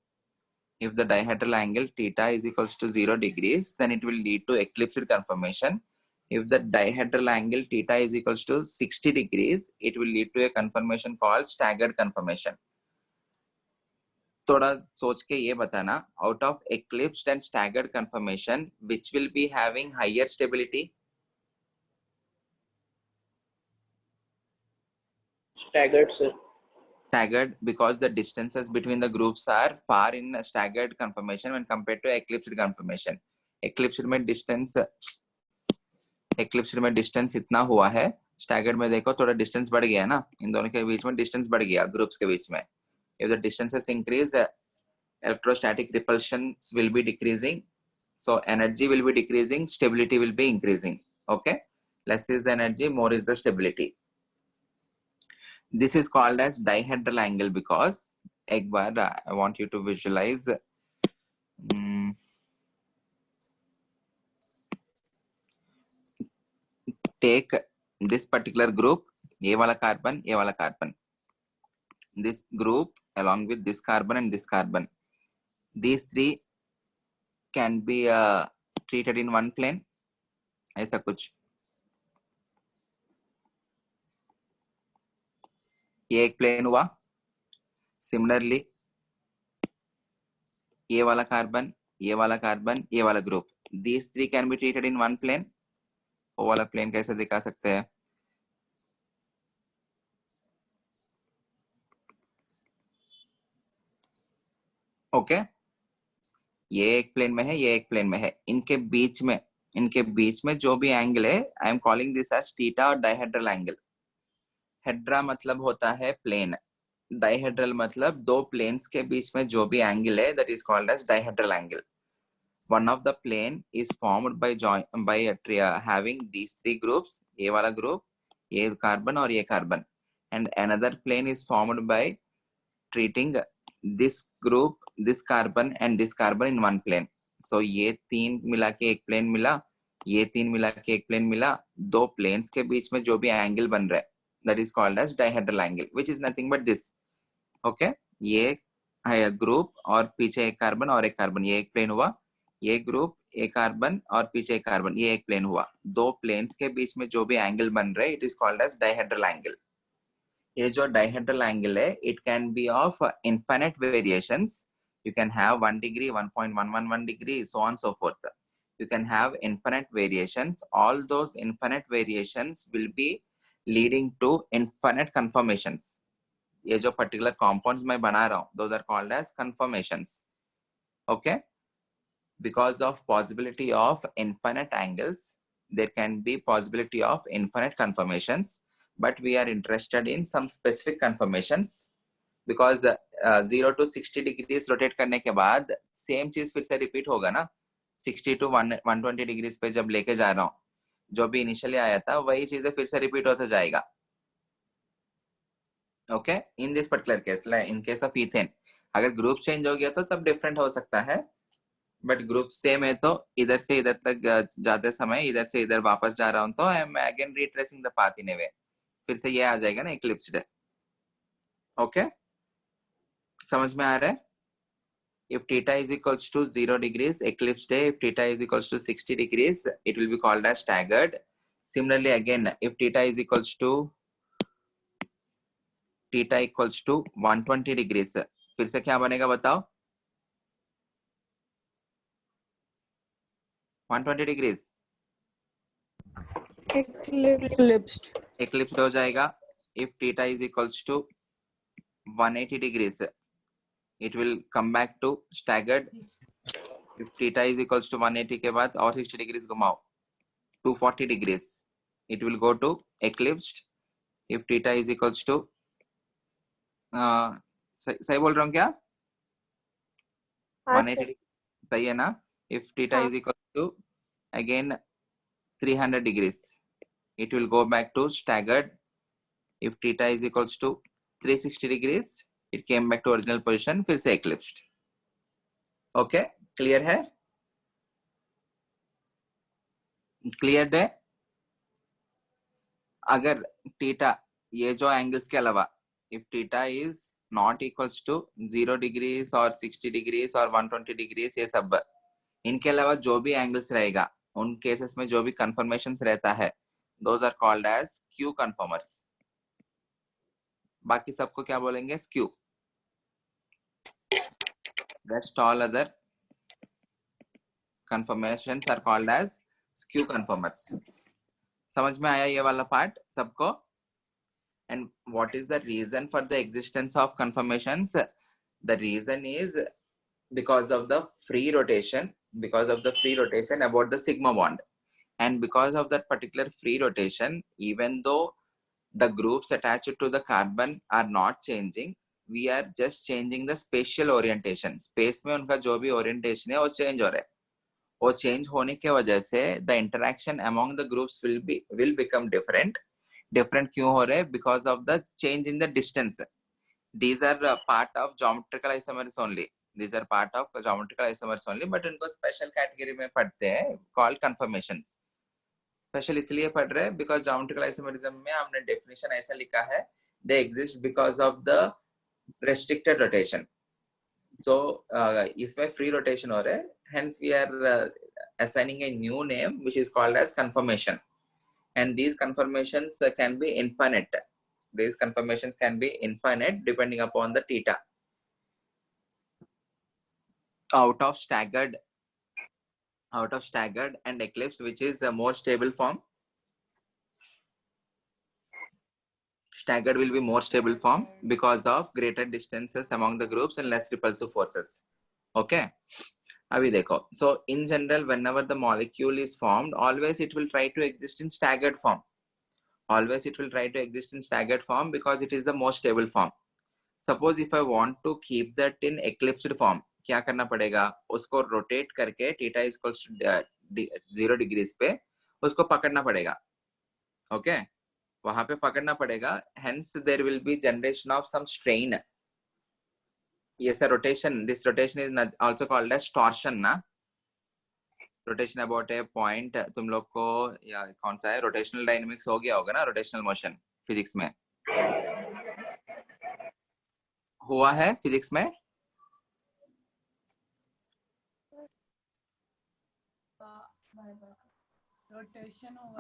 if the dihedral angle theta is equals to 0 degrees, then it will lead to eclipsed conformation. If the dihedral angle theta is equals to 60 degrees, it will lead to a conformation called staggered conformation. थोड़ा सोच के ये बताना, out of eclipsed and staggered conformation, which will be having higher stability? Staggered, sir. staggered because the distances between the groups are far in staggered conformation when compared to eclipsed conformation. eclipsed में distance इतना हुआ है, staggered में देखो थोड़ा distance बढ़ गया ना, इन दोनों के बीच में distance बढ़ गया ग्रुप्स के बीच में. If the distances increase, electrostatic repulsions will be decreasing, so energy will be decreasing, stability will be increasing. Okay, less is the energy, more is the stability. This is called as dihedral angle because एक बार I want you to visualize. Take this particular group, ये वाला carbon, ये वाला carbon. This group along with this carbon and this carbon. These three can be treated in one plane. ऐसा कुछ. ये एक plane हुआ. Similarly, ये वाला carbon, ये वाला carbon, ये वाला group. These three can be treated in one plane. वो वाला plane कैसे दिखा सकते हैं? ओके, ये एक प्लेन में है, ये एक प्लेन में है. इनके बीच में जो भी एंगल है, I am calling this as theta और डाइहेड्रल एंगल. हेड्रा मतलब होता है प्लेन, डाइहेड्रल मतलब दो प्लेन्स के बीच में जो भी एंगल है, that is called as dihedral angle. One of the plane is formed by having these three groups, ये वाला group, ये कार्बन और ये carbon, and another plane is formed by treating this group, this carbon and this carbon in one plane. So ये तीन मिला के एक plane मिला, ये तीन मिला के एक plane मिला, दो planes के बीच में जो भी angle बन रहा है, that is called as dihedral angle, which is nothing but this. Okay, ये है group और पीछे एक carbon और एक carbon, ये एक plane हुआ, ये group एक carbon और पीछे एक carbon, ये एक plane हुआ. दो planes के बीच में जो भी angle बन रहा है, it is called as dihedral angle. ये जो dihedral angle है, it can be of infinite variations. You can have 1 degree, 1.111 degree, so on so forth. You can have infinite variations. All those infinite variations will be leading to infinite conformations. ये जो particular compounds मैं बना रहा हूँ, those are called as conformations. Okay? Because of possibility of infinite angles, there can be possibility of infinite conformations. But we are interested in some specific conformations because 0 to 60 degrees rotate करने के बाद same चीज फिर से repeat होगा ना. 60 to 120 degrees पे जब लेके जा रहा हूँ, जो भी initially आया था वही चीजें फिर से repeat होता जाएगा. Okay, in this particular case, like in case of ethane, अगर group change हो गया तो तब different हो सकता है. बट ग्रुप सेम है तो इधर से इधर तक जाते समय इधर से इधर वापस जा रहा हूं तो I am again retracing the path in a way, फिर से ये आ जाएगा ना इक्लिप्स्ड. ओके, समझ में आ रहा है? If theta is equals to 0 degrees, eclipsed है. If theta is equals to 60 degrees, it will be called as staggered. Similarly, again, if theta is equals to 120 degrees, फिर से क्या बनेगा बताओ? 120 degrees eclipsed हो जाएगा. If theta is equals to 180 degrees, it will come back to staggered. If theta is equals to 180 के बाद और 60 degrees घुमाओ, 240 degrees, it will go to eclipsed. If theta is equals to सही बोल रहा हूँ क्या? 180 सही है ना? If theta is equals to again 300 degrees, it will go back to staggered. If theta is equals to 360 degrees, it came back to original position, फिर से eclipsed. Okay, clear है? Clear है? अगर theta ये जो angles के अलावा, if theta is not equals to 0 degrees or 60 degrees or 120 degrees, ये सब इनके अलावा जो भी angles रहेगा, उन cases में जो भी conformations रहता है, those are called as Q conformers. बाकी सबको क्या बोलेंगे? Skew. Rest all other conformations are called as skew conformers. समझ में आया ये वाला पार्ट सबको? And what is the reason for the existence of conformations? The reason is because of the free rotation, about the sigma bond. And because of that particular free rotation, even though the groups attached to the carbon are not changing, we are just changing the spatial orientation. Space में उनका जो भी orientation है वो change हो रहा है. वो change होने के वजह से the interaction among the groups will become different. Different क्यों हो रहे हैं? Because of the change in the distance. These are part of geometrical isomers only. These are part of geometrical isomers only, but इनको special category में पढ़ते हैं called conformations. Special इसलिए पढ़ रहे हैं बिकॉज ज्योमेट्रिकल आइसोमेरिज्म में हमने डेफिनेशन ऐसा लिखा है, they exist because of the restricted rotation. So इसमें फ्री रोटेशन हो रहा है, hence we are assigning a new name which is called as conformation, and these conformations can be infinite. These conformations can be infinite depending upon the theta. Out of staggered and eclipsed, which is a more stable form. Staggered will be more stable form because of greater distances among the groups and less repulsive forces. Okay. Abhi dekho. So in general, whenever the molecule is formed, always it will try to exist in staggered form. Always it will try to exist in staggered form because it is the most stable form. Suppose if I want to keep that in eclipsed form, क्या करना पड़ेगा? उसको rotate करके theta is equals to 0 degrees पे उसको पकड़ना पड़ेगा. Okay. वहां पे पकड़ना पड़ेगा. Hence there will be generation of some strain. Yes, a rotation. This rotation is also called as torsion, ना? Rotation about a point. तुम लोग को या कौन सा है? Rotational dynamics हो गया होगा ना? Rotational motion physics में हुआ है physics में.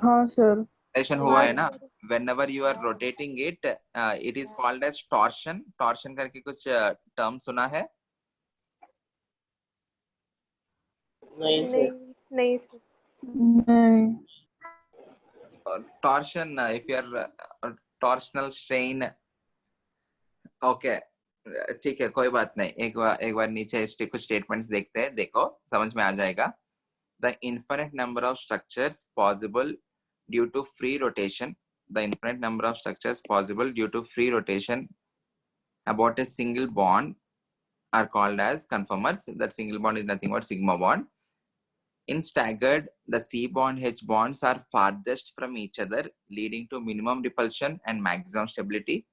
हाँ सर. Rotation हुआ है ना? Whenever you are rotating it, it is called as torsion. Torsion करके कुछ term सुना है? नहीं सर. नहीं. Torsion, if you are torsional strain, okay, ठीक है, कोई बात नहीं. एक बार नीचे कुछ स्टेटमेंट्स देखते हैं, देखो समझ में आ जाएगा. The infinite number of structures possible due to free rotation. The infinite number of structures possible due to free rotation about a single bond are called as conformers. That single bond is nothing but sigma bond. In staggered, the C bond H bonds are farthest from each other, leading to minimum repulsion and maximum stability.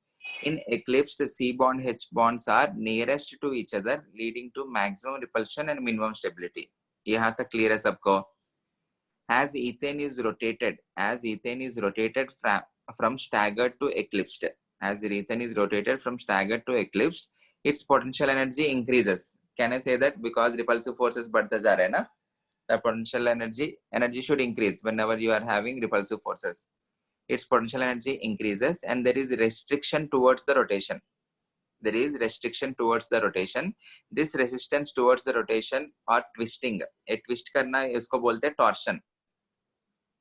In eclipsed, C bond H bonds are nearest to each other, leading to maximum repulsion and minimum stability. यहाँ तक clear है सबको? As ethane is rotated from staggered to eclipsed, its potential energy increases. Can I say that? Because repulsive forces बढ़ते जा रहे हैं ना, the potential energy should increase whenever you are having repulsive forces. Its potential energy increases, and there is restriction towards the rotation. This resistance towards the rotation or twisting. A twist करना इसको बोलते हैं torsion.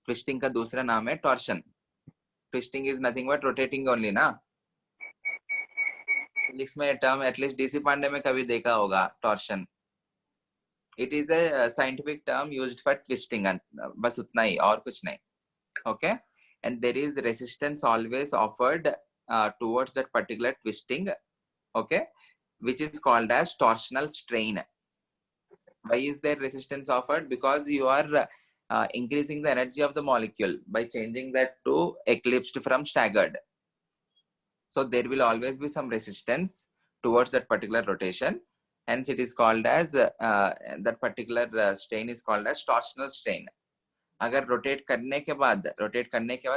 Twisting का दूसरा नाम है torsion. Twisting is nothing but rotating only ना. Physics में term at least DC Pandey में कभी देखा होगा torsion. It is a scientific term used for twisting, बस उतना ही और कुछ नहीं. Okay, and there is resistance always offered towards that particular twisting. Okay, which is called as torsional strain. Why is there resistance offered? Because you are increasing the energy of the molecule by changing that to eclipsed from staggered. So there will always be some resistance towards that particular rotation. Hence it is called as that particular strain is called as torsional strain. अगर rotate करने के बाद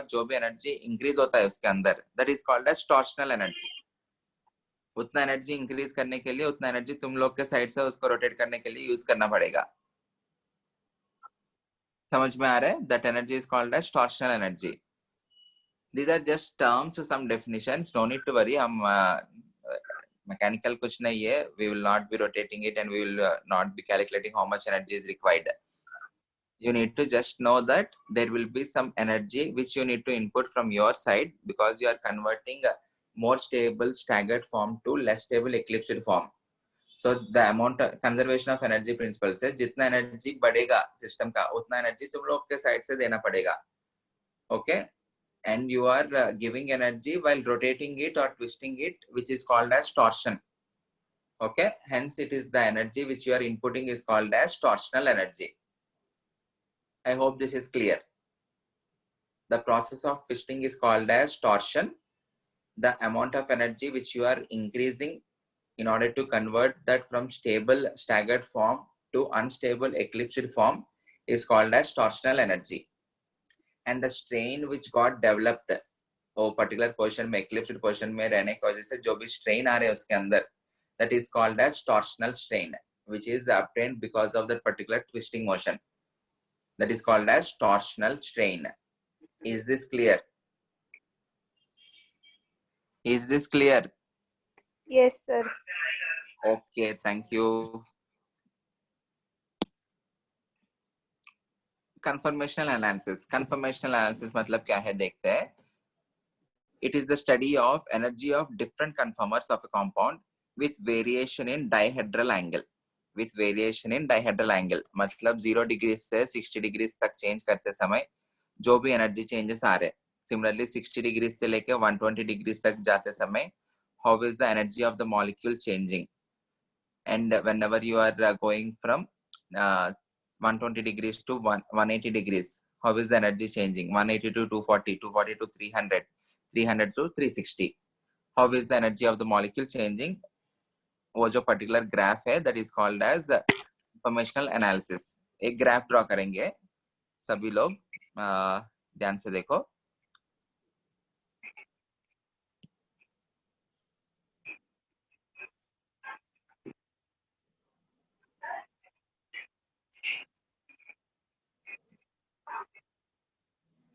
जो भी energy increase होता है उसके अंदर, that is called as torsional energy. उतना एनर्जी इंक्रीज करने के लिए उतना एनर्जी तुम लोग के साइड से उसको रोटेट करने के लिए यूज करना पड़ेगा. समझ में आ रहा है? That energy is called as torsional energy. These are just terms, some definitions. No need to worry. हम mechanical कुछ नहीं है. We will not be rotating it and we will not be calculating how much energy is required. you need to just know that there will be some energy which you need to input from your side, because you are converting a more stable staggered form to less stable eclipsed form. So the amount of conservation of energy principle से जितना energy बढ़ेगा system का उतना energy तुम लोग के side से देना पड़ेगा. Okay, and you are giving energy while rotating it or twisting it, which is called as torsion. Okay, hence it is the energy which you are inputting is called as torsional energy. I hope this is clear. The process of twisting is called as torsion. The amount of energy which you are increasing in order to convert that from stable staggered form to unstable eclipsed form is called as torsional energy. And the strain which got developed वो particular position में eclipsed position में रहने की वजह से जो भी strain आ रहे हैं उसके अंदर, that is called as torsional strain, which is obtained because of that particular twisting motion. That is called as torsional strain. Is this clear? Is this clear? Yes, sir. Okay, thank you. Conformational analysis. Conformational analysis मतलब क्या है देखते हैं. It is the study of energy of different conformers of a compound with variation in dihedral angle. With variation in dihedral angle मतलब 0 degree से 60 degree तक change करते समय जो भी एनर्जी चेंजेस आ रहे. Similarly 60 डिग्री से लेके 120 डिग्री तक जाते समय how is the energy of the molecule changing, and whenever you are going from 120 degrees to 180 degrees, how is the energy changing? 180 to 240, 240 to 300, 300 to 360. How is the energy of the molecule changing? वो जो particular graph है that is called as conformational analysis. एक graph draw करेंगे सभी लोग, ध्यान से देखो.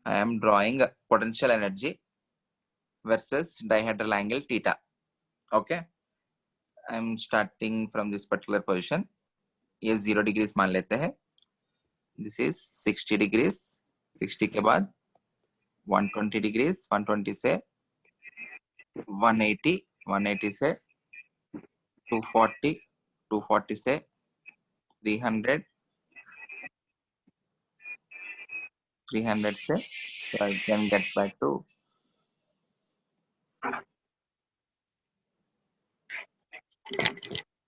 I am drawing potential energy versus dihedral angle theta. Okay, I am starting from this particular position. ये 0 डिग्री मान लेते हैं. This is 60 degrees. 60 के बाद 120 degrees. 120 से 180, 180 से 240, 240 से 300, 300 से, so I can get back to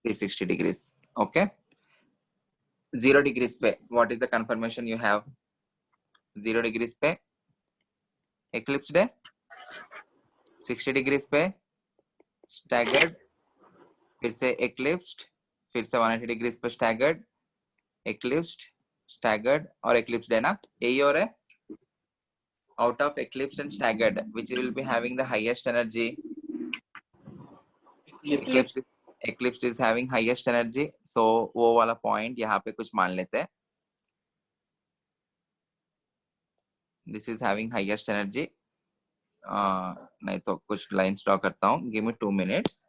360 degrees. Okay, 0 degrees पे what is the conformation you have? 0 degrees पे eclipsed है, 60 degrees पे staggered, फिर से eclipsed, फिर से 180 degrees पे staggered, eclipsed, staggered और eclipsed है ना, यही हो रहा है. Out of eclipsed and staggered, which will be having the highest energy? Eclipsed is having highest energy. So वो वाला point यहाँ पे कुछ मान लेते हैं. This is having highest energy. नहीं तो कुछ lines draw करता हूँ. Give me 2 minutes.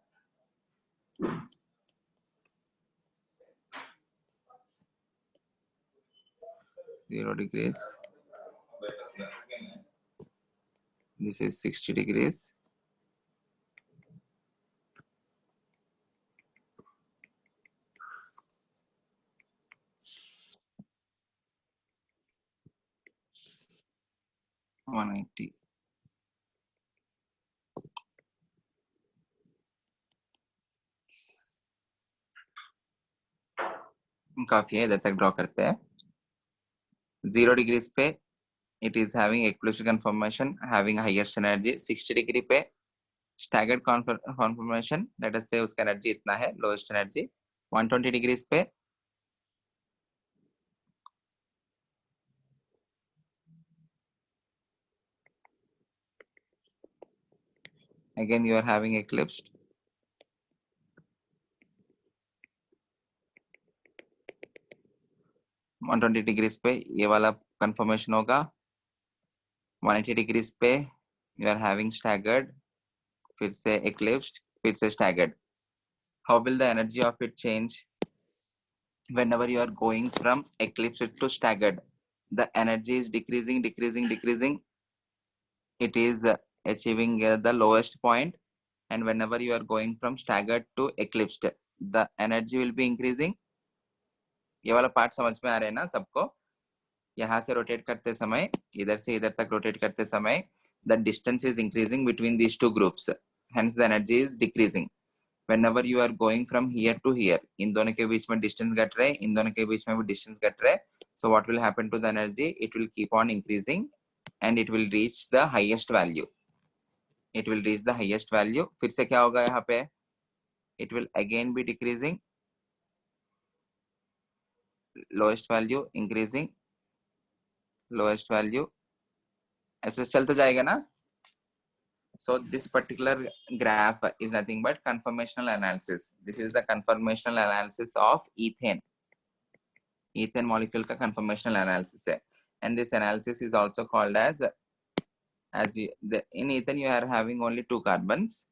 Zero degrees. This is 60 degrees. One 180. काफी है, इधर तक ड्रॉ करते हैं. 0 degrees पे it is having eclipsed conformation having highest energy. 60 degree पे staggered conformation, let us say उसका energy इतना है, lowest energy. 120 degrees पे again you are having eclipsed. One 120 degrees पे ये वाला कंफर्मेशन होगा. 180 डिग्रीज पे यू आर हैविंग स्टैगर्ड, फिर से eclipsed, फिर से staggered. How will the energy of it change whenever you are going from eclipsed to staggered? the energy is decreasing, it is achieving the lowest point, and whenever you are going from staggered to eclipsed, the energy will be increasing. ये वाला part समझ में आ रहा है ना सबको? यहाँ से रोटेट करते समय, इधर से इधर तक रोटेट करते समय, the distance is increasing between these two groups, hence the energy is decreasing. Whenever you are going from here to here, इन दोनों के बीच में distance घट रहे, इन दोनों के बीच में भी distance घट रहे, so what will happen to the energy? It will keep on increasing and it will reach the highest value. It will reach the highest value. फिर से क्या होगा यहाँ पे? It will again be decreasing, lowest value increasing, lowest value, ऐसे चलता जाएगा ना? So this particular graph is nothing but conformational analysis. This is the conformational analysis of ethane. Ethane molecule का conformational analysis है, and this analysis is also called as in ethane you are having only two carbons,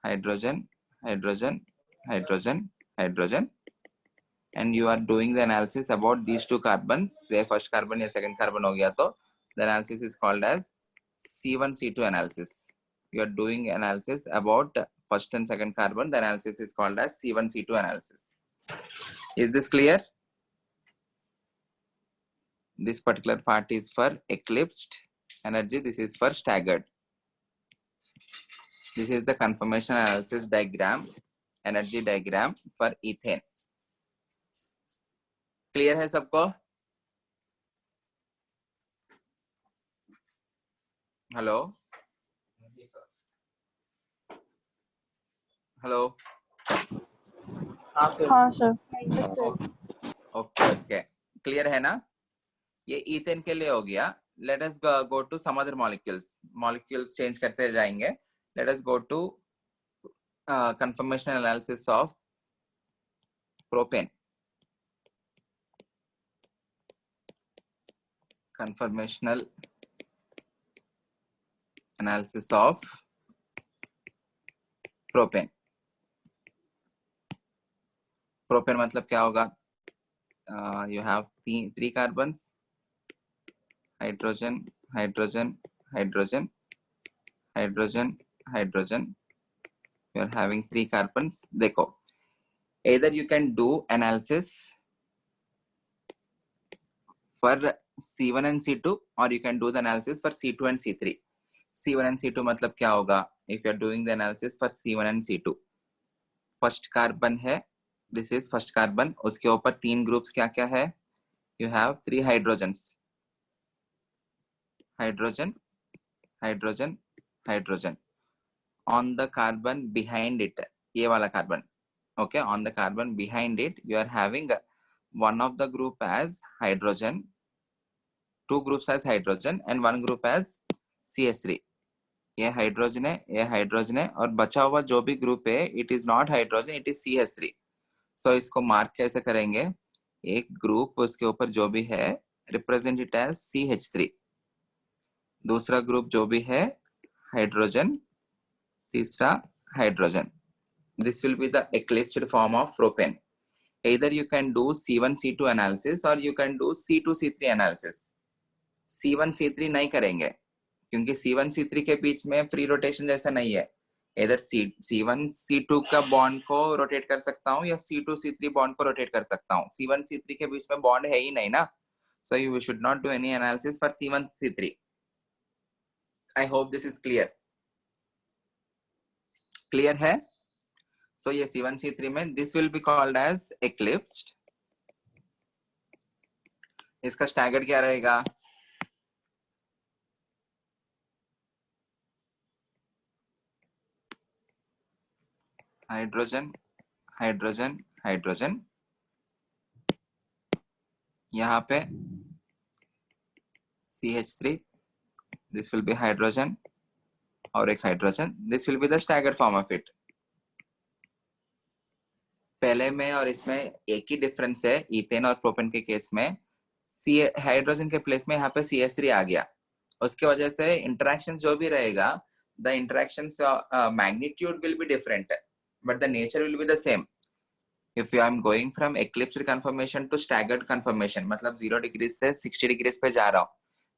hydrogen, hydrogen, hydrogen, hydrogen, and you are doing the analysis about these two carbons. The first carbon या second carbon हो गया तो the analysis is called as C1C2 analysis. You are doing analysis about first and second carbon. The analysis is called as C1C2 analysis. Is this clear? This particular part is for eclipsed energy. This is for staggered. This is the conformation analysis diagram, energy diagram for ethane. Clear है सबको? Hello? Hello? हाँ sir. Okay. Clear है ना? ये ethane के लिए हो गया. Let us go to some other molecules. Molecules change करते जाएंगे. Let us go to conformational analysis of propane. Conformational analysis of propane. Propane मतलब क्या होगा? You have three carbons, hydrogen, hydrogen, hydrogen, hydrogen, hydrogen. You are having three carbons. देखो, either you can do analysis for C1 and C2, or you can do the analysis for C2 and C3. C1 and C2 मतलब क्या होगा? If you are doing the analysis for C1 and C2, first carbon है, this is first carbon, उसके ऊपर तीन groups क्या क्या है? You have three hydrogens, hydrogen, hydrogen, hydrogen. On the carbon behind it, ये वाला carbon, okay, on the carbon behind it, you are having one of the group as hydrogen, two groups as hydrogen, and one group as CH3. ये hydrogen है, ये hydrogen है, और बचा हुआ जो भी ग्रुप है, it is not hydrogen, it is CH3. सो इसको मार्क कैसे करेंगे? एक ग्रुप उसके ऊपर जो भी है, रिप्रेजेंट इट एज CH3. दूसरा ग्रुप जो भी है, हाइड्रोजन, तीसरा hydrogen. This will be the eclipsed form of propane. Either you can do C1C2 analysis or you can do C2C3 analysis. C1C3 नहीं करेंगे क्योंकि C1C3 के बीच में फ्री रोटेशन जैसा नहीं है. इधर C1C2 का बॉन्ड को रोटेट कर सकता हूँ या C2C3 बॉन्ड को रोटेट कर सकता हूँ. C1C3 के बीच में बॉन्ड है ही नहीं ना. So you should not do any analysis for C1C3. I hope this is clear. Clear है? So ये C1C3 में this will be called as eclipsed. इसका staggered क्या रहेगा? Hydrogen, hydrogen, hydrogen. यहाँ पे CH3, this will be hydrogen और एक hydrogen. This will be the staggered form of it. पहले में और इसमें एक ही डिफरेंस है. इथेन और प्रोपेन के केस में हाइड्रोजन के प्लेस में यहाँ पे CH3 आ गया. उसके वजह से इंटरेक्शन जो भी रहेगा, the interactions magnitude will be different, but the nature will be the same. if I'm going from eclipsed conformation to staggered conformation, मतलब 0 degrees से 60 degrees पे जा रहा हूँ,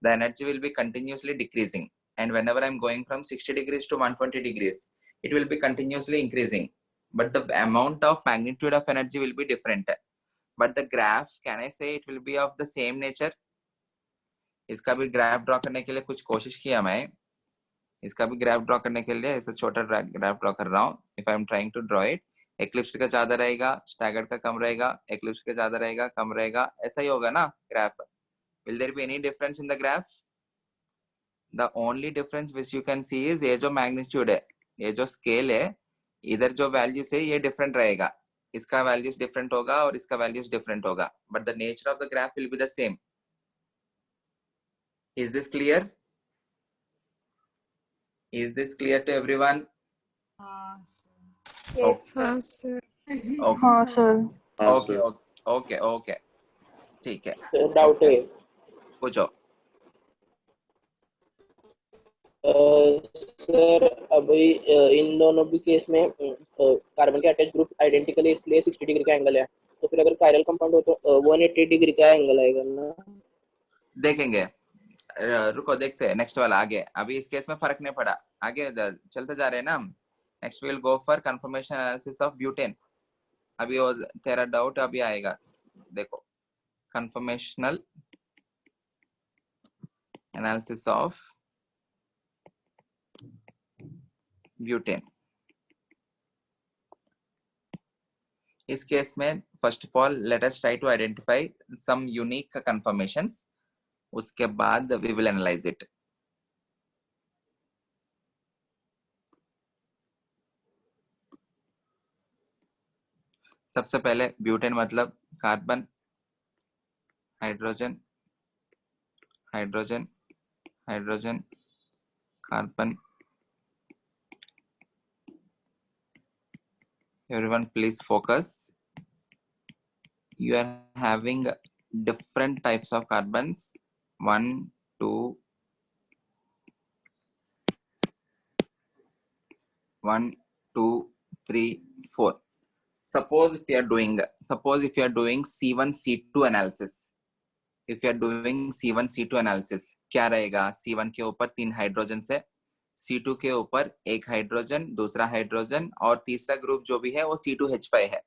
the energy will be continuously decreasing, and whenever I'm going from 60 degrees to 120 degrees, it will be continuously increasing, but the amount of magnitude of energy will be different. But the graph, can I say it will be of the same nature? इसका भी graph draw करने के लिए कुछ कोशिश किया मैं, इसका भी ग्राफ ड्रॉ करने के लिए ऐसा छोटा ग्राफ ड्रॉ कर रहा हूँ. If I am trying to draw it, eclipse का ज्यादा रहेगा, स्टैगर्ड का कम रहेगा, एक्लिप्स का ज्यादा रहेगा, कम रहेगा, ऐसा ही होगा ना graph. Will there be any difference in the graph? The only difference which you can see is ये जो मैग्नीट्यूड है, ये जो स्केल है, इधर जो वैल्यूज है ये डिफरेंट रहेगा, इसका वैल्यूज डिफरेंट होगा और इसका वैल्यूज डिफरेंट होगा, but the nature of the graph will be the same. Is this clear? Is this clear to everyone? Yes, हाँ सर. Okay. हाँ सर. Okay. Okay. Okay. ठीक है. डाउट है पूछो. सर अभी इन दोनों भी केस में कार्बन के अटैच ग्रुप आइडेंटिकल है, इसलिए 60 डिग्री का एंगल है. तो फिर अगर कायरल कंपाउंड हो तो 180 डिग्री का एंगल आएगा ना? देखेंगे, रुको देखते हैं नेक्स्ट वाला आगे. अभी इस केस में फर्क नहीं पड़ा, आगे चलते जा रहे हैं ना हम. Next will go for conformation analysis of butane. अभी वो तेरा डाउट अभी आएगा, देखो. Conformational analysis of butane. इस केस में first of all let us try to identify some unique conformations, उसके बाद वी विल एनालाइज इट. सबसे पहले ब्यूटेन मतलब carbon, hydrogen, hydrogen, hydrogen, carbon. Everyone please focus. You are having different types of carbons. 1, 2, 1, 2, 3, 4. Suppose if you are doing C1 C2 analysis, if you are doing C1 C2 analysis, क्या रहेगा? C1 के ऊपर 3 hydrogen से, C2 के ऊपर 1 hydrogen, दूसरा hydrogen, और तीसरा ग्रुप जो भी है वो C2H5 है.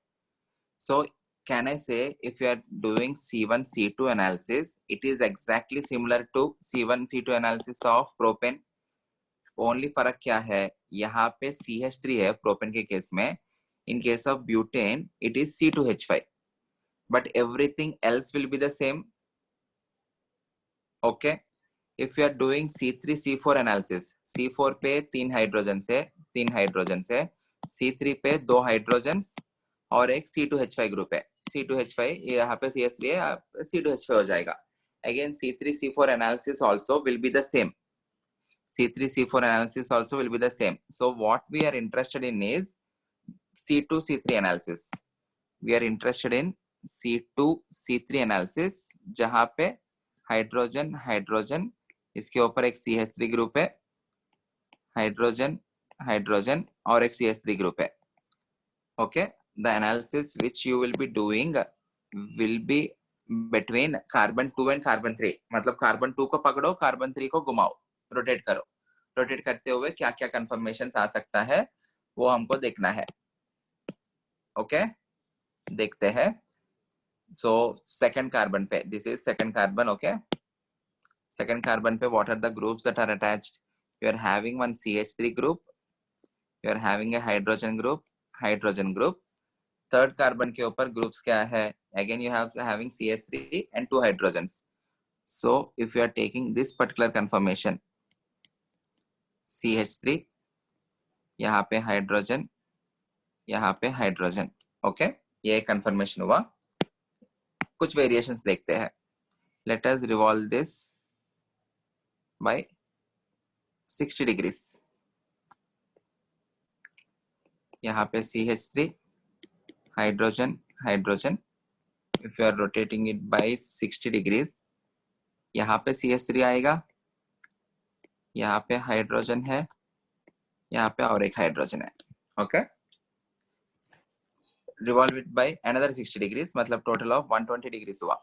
So can I say if you are doing C1 C2 analysis, it is exactly similar to C1 C2 analysis of propane. Only फर्क क्या है, यहाँ पे CH3 है प्रोपेन के केस में. In case of butane, it is C2H5, but everything else will be the same. Okay. If you are doing C3 C4 analysis, C4 पे 3 hydrogen से, C3 पे 2 हाइड्रोजन और एक C2H5 ग्रुप है. C2H5 यहाँ पे CH3 है, C2H5 हो जाएगा. Again C3 C4 analysis also will be the same. C3 C4 analysis also will be the same. So what we are interested in is C2 C3 analysis. We are interested in C2 C3 analysis, जहाँ पे hydrogen hydrogen, इसके ऊपर एक CH3 group है, hydrogen hydrogen और एक CH3 group है. Okay, the analysis which you will be doing will be between carbon 2 and carbon 3. मतलब कार्बन 2 को पकड़ो, कार्बन 3 को घुमाओ, रोटेट करो. रोटेट करते हुए क्या क्या कंफर्मेशन आ सकता है वो हमको देखना है. ओके, देखते हैं. सो सेकंड कार्बन पे, this is second carbon. Okay, second carbon पे what are the groups that are attached? You are having one CH3 group, you are having a hydrogen group. Third carbon के ऊपर groups क्या है? Again you have having CH3 and 2 hydrogens. So if you are taking this particular conformation, CH3, यहाँ पे hydrogen, यहाँ पे hydrogen. Okay, ये confirmation हुआ. कुछ वेरिएशंस देखते हैं. Let us revolve this by 60 degrees. यहाँ पे CH3, hydrogen hydrogen. If you are rotating it by 60 degrees, यहाँ पे CH3 आएगा, यहाँ पे हाइड्रोजन है, यहाँ पे और एक हाइड्रोजन है. Okay, revolve it by another 60 degrees, मतलब total of 120 degrees हुआ.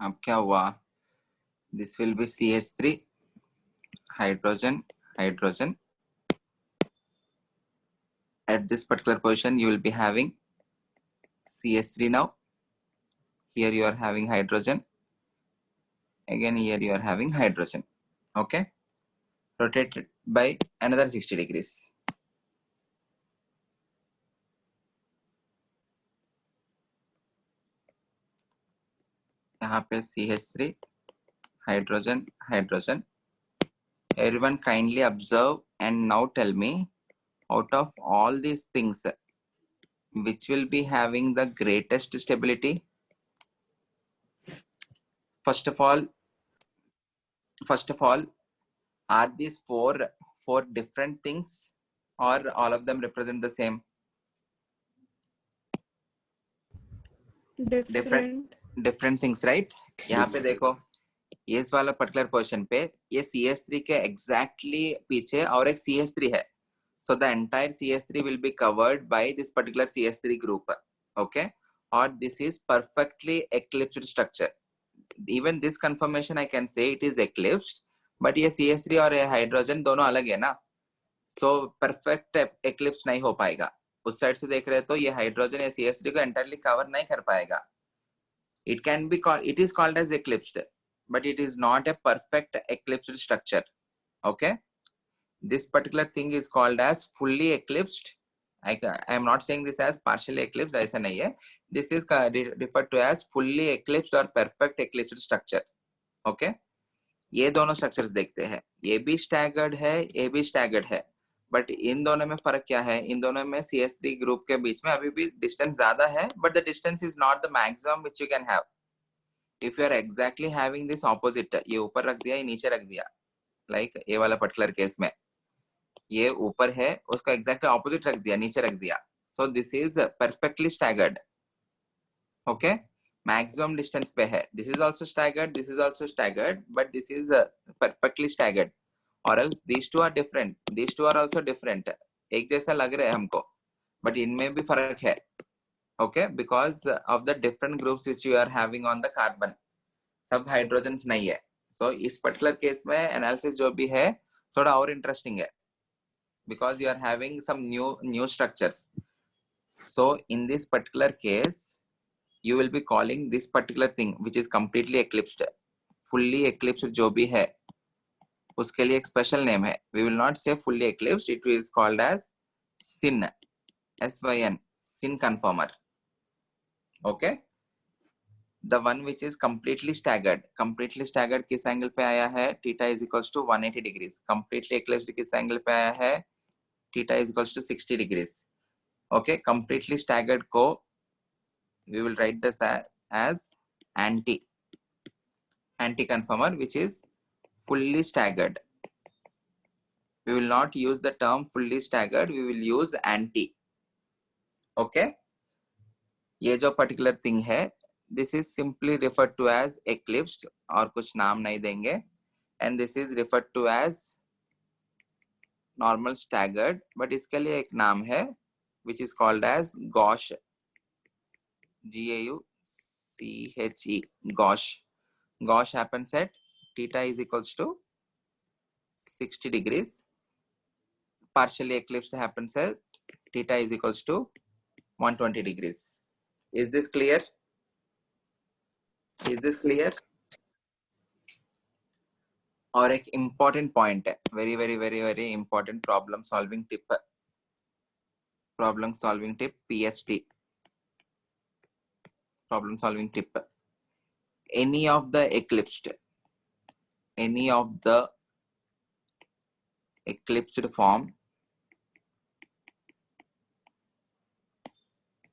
अब क्या हुआ? This will be CH3, hydrogen, hydrogen. At this particular position, you will be having CH3 now. Here you are having hydrogen. Again, here you are having hydrogen. Okay. Rotate it by another 60 degrees. यहाँ पे CH3, hydrogen, hydrogen. Everyone kindly observe and now tell me, out of all these things, which will be having the greatest stability? First of all, are these four different things, or all of them represent the same? Different things, right? यहाँ पे देखो, ये इस वाला particular portion पे ये CH3 के exactly पीछे और एक CH3 है. So the entire CH3 will be covered by this particular CH3 group. Okay, or this is perfectly eclipsed structure. Even this conformation I can say it is eclipsed, but ये CH3 और ये hydrogen दोनों अलग है ना, so perfect eclipse नहीं हो पाएगा. उस साइड से देख रहे तो ये हाइड्रोजन या CH3 को entirely cover नहीं कर पाएगा. It can be called, it is called as eclipsed, but it is not a perfect eclipsed structure. Okay, this particular thing is called as fully eclipsed. I am not saying this as partially eclipsed, ऐसा नहीं है. This is referred to as fully eclipsed or perfect eclipsed structure. Okay, ये दोनों structures देखते हैं. ये भी staggered है, ये भी staggered है. But इन दोनों में फर्क क्या है? इन दोनों में CH3 group के बीच में अभी भी distance ज्यादा है, but the distance is not the maximum which you can have. If you are exactly having this opposite, ये ऊपर रख दिया, ये नीचे रख दिया, like ये वाला particular case में, ये ऊपर है, उसका exactly opposite रख दिया, नीचे रख दिया. So this is perfectly staggered. Okay, maximum distance पे है. This is also staggered, this is also staggered, but this is perfectly staggered. Or else these two are different. These two are also different. एक जैसा लग रहा है हमको, but इनमें भी फर्क है. Okay, because of the different groups which you are having on the carbon. सब hydrogens नहीं है. So इस particular case में analysis जो भी है थोड़ा और interesting है, because you are having some new structures. So in this particular case, you will be calling this particular thing which is completely eclipsed, fully eclipsed जो भी है, उसके लिए एक special name है. We will not say fully eclipsed, it is called as SYN, SYN, SYN conformer. Okay, the one which is completely staggered किस angle पे आया है? Theta is equals to 180 degrees. completely eclipsed किस angle पे आया है? Theta is equals to 60 degrees. Okay, completely staggered को we will write this as anti conformer, which is fully staggered. We will not use the term fully staggered, we will use anti. Okay, ये जो particular thing है, this is simply referred to as eclipsed, और कुछ नाम नहीं देंगे, and this is referred to as normal staggered, but इसके लिए एक नाम है which is called as gauche, Gauche. Gauche happens at theta is equals to 60 degrees. Partially eclipsed happens at theta is equals to 120 degrees. Is this clear? Is this clear? और एक important point है, very important problem solving tip, PST, problem solving tip. Any of the eclipsed form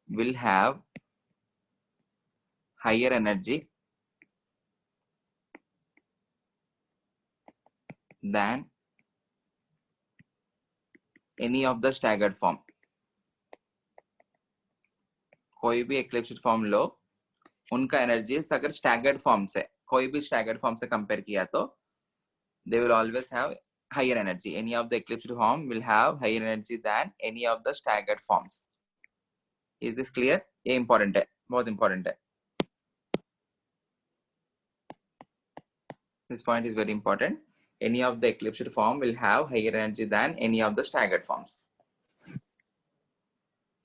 will have higher energy than any of the staggered form. कोई भी eclipsed form लो, उनका energy अगर staggered form से, कोई भी staggered form से compare किया तो they will always have higher energy. Any of the eclipsed form will have higher energy than any of the staggered forms. Is this clear? ये important है, बहुत important है. This point is very important. Any of the eclipsed form will have higher energy than any of the staggered forms.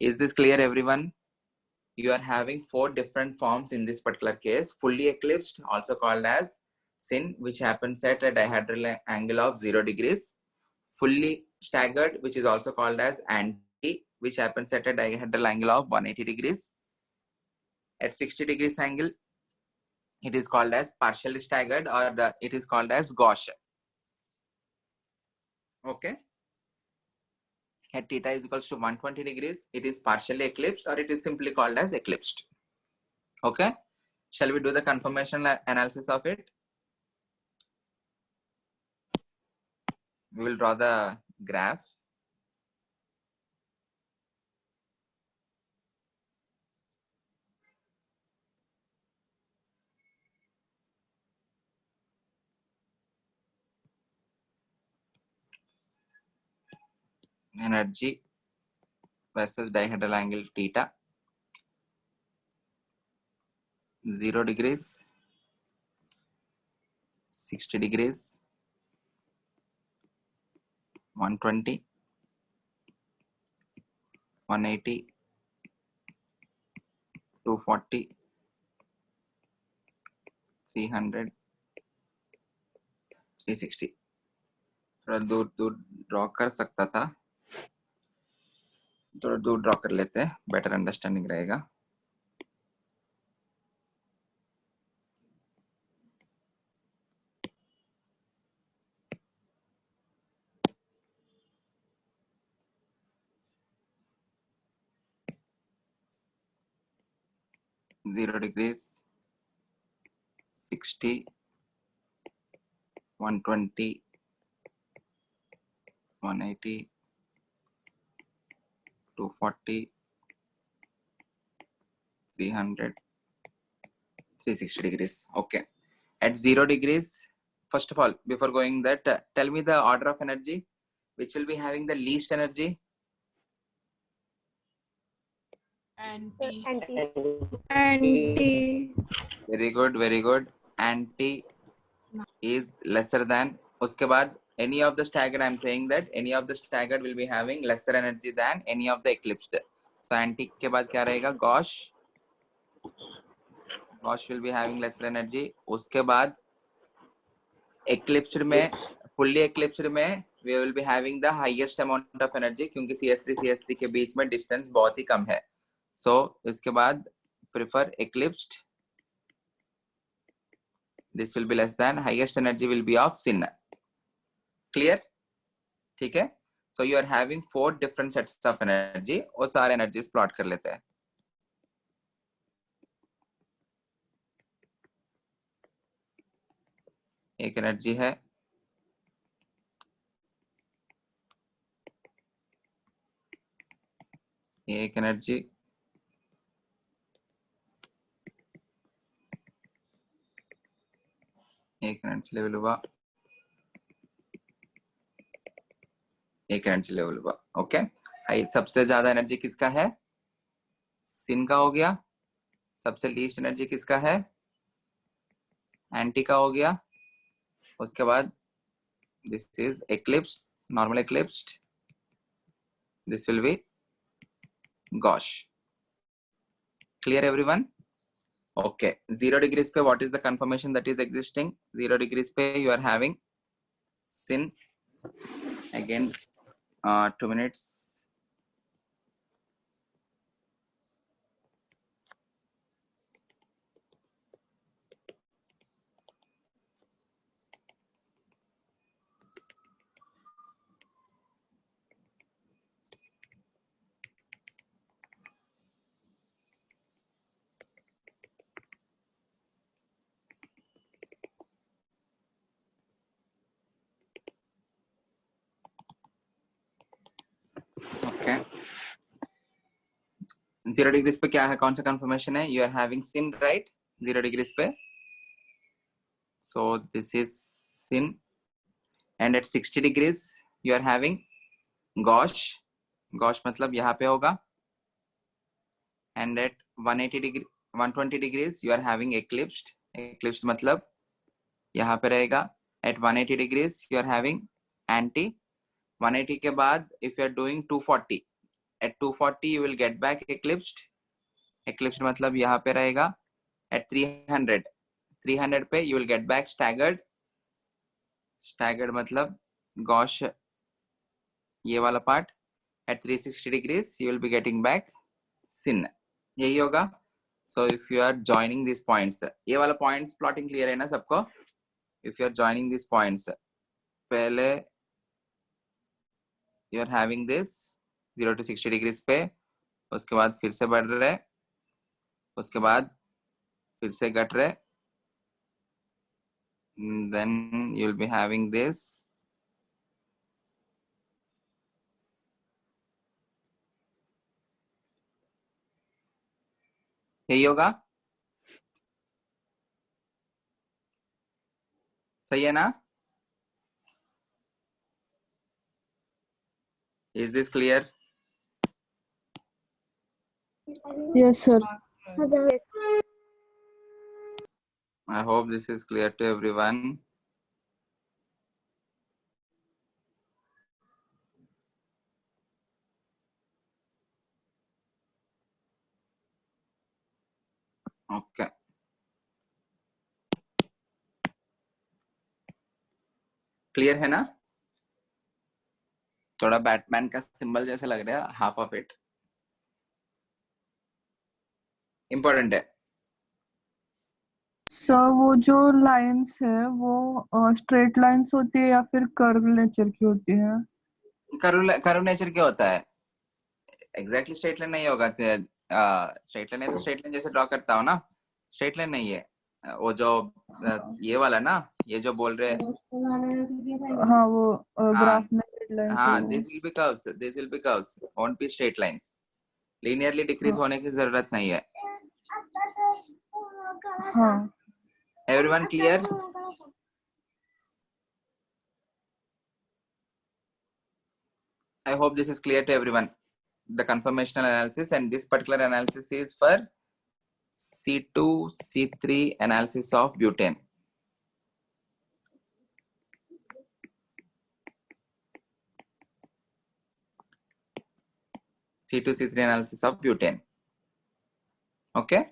Is this clear, everyone? You are having 4 different forms in this particular case. Fully eclipsed, also called as SYN, which happens at a dihedral angle of 0 degrees. Fully staggered, which is also called as anti, which happens at a dihedral angle of 180 degrees. At 60 degrees angle, it is called as partially staggered, or it is called as gauche. Okay. At theta is equals to 120 degrees, it is partially eclipsed, or it is simply called as eclipsed. Okay. Shall we do the confirmation analysis of it? We will draw the graph. Energy versus dihedral angle theta. 0 degrees, 60 degrees, 120, 180, 240, 300, 360. थोड़ा दूर दूर draw कर सकता था, थोड़ा दूर draw कर लेते हैं, बेटर अंडरस्टैंडिंग रहेगा. Zero degrees, 60, 120, 180, 240, 300, 360 degrees. Okay. At 0 degrees, first of all, before going that, tell me the order of energy, which will be having the least energy. Anti. Anti. Very good, very good. Anti is lesser than. उसके बाद any of the staggered, I'm saying that any of the staggered will be having lesser energy than any of the eclipsed. So anti के बाद क्या रहेगा? Gauche. Gauche will be having lesser energy. उसके बाद eclipsed में, fully eclipsed में we will be having the highest amount of energy, क्योंकि CS3 के बीच में distance बहुत ही कम है. So इसके बाद prefer eclipsed. This will be less than. Highest energy will be of SYN. Clear? ठीक है. So you are having 4 different sets of energy. और सारे energies plot कर लेते हैं. एक एनर्जी है, एक एनर्जी, एक एनर्जी लेवल हुआ, एक एनर्जी लेवल हुआ. ओके. सबसे ज्यादा एनर्जी किसका है? SYN का हो गया. सबसे लीस्ट एनर्जी किसका है? एंटी का हो गया. उसके बाद this is eclipsed, normal eclipsed. This will be gauche. Clear, everyone? Okay. 0 degrees पे what is the conformation that is existing? 0 degrees पे you are having SYN. Again, 2 minutes. Okay. 0 degrees पे क्या है? कौन सा कंफर्मेशन है? You are having SYN, right? 0 degrees पे. So this is SYN. and at 60 degrees you are having gauche. Gosh मतलब यहाँ पे होगा, and at 180 degree 120 degrees you are having eclipsed. eclipsed मतलब यहाँ पे रहेगा. at 180 degrees you are having anti. 180 के बाद if you are doing 240, at 240 you will get back eclipsed. eclipsed मतलब यहाँ पे रहेगा. at 300 पे you will get back staggered. staggered मतलब गॉश ये वाला part. at 360 degrees you will be getting back sin. यही होगा. so if you are joining these points, ये वाला points plotting clear है ना सबको? if you are joining these points, पहले you are having this 0 to 60 degrees पे, उसके बाद फिर से बढ़ रहे, उसके बाद फिर से घट रहे, then you will be having this यही होगा. सही है ना? Is this clear? Yes, sir. I hope this is clear to everyone. Okay. Clear है ना? थोड़ा बैटमैन का सिंबल जैसे लग रहा है, हाफ ऑफ इट. इंपॉर्टेंट है. सर वो जो लाइंस है वो स्ट्रेट लाइंस होती है या फिर कर्व नेचर की होती है? कर्व नेचर क्या होता है? एग्जैक्टली स्ट्रेट लाइन नहीं होगा. स्ट्रेट लाइन है तो स्ट्रेट लाइन जैसे ड्रॉ करता हूँ ना, स्ट्रेट लाइन नहीं है. वो जो ये वाला ना, ये जो बोल रहे हाँ वो ग्राफ में लाइंस हाँ, this will be curves, this will be curves, won't be straight lines. Linearly decrease होने की जरूरत नहीं है. हाँ. Everyone clear? I hope this is clear to everyone. The conformational analysis, and this particular analysis is for C2, C3 analysis of butane. C2, C3 analysis of butane. Okay?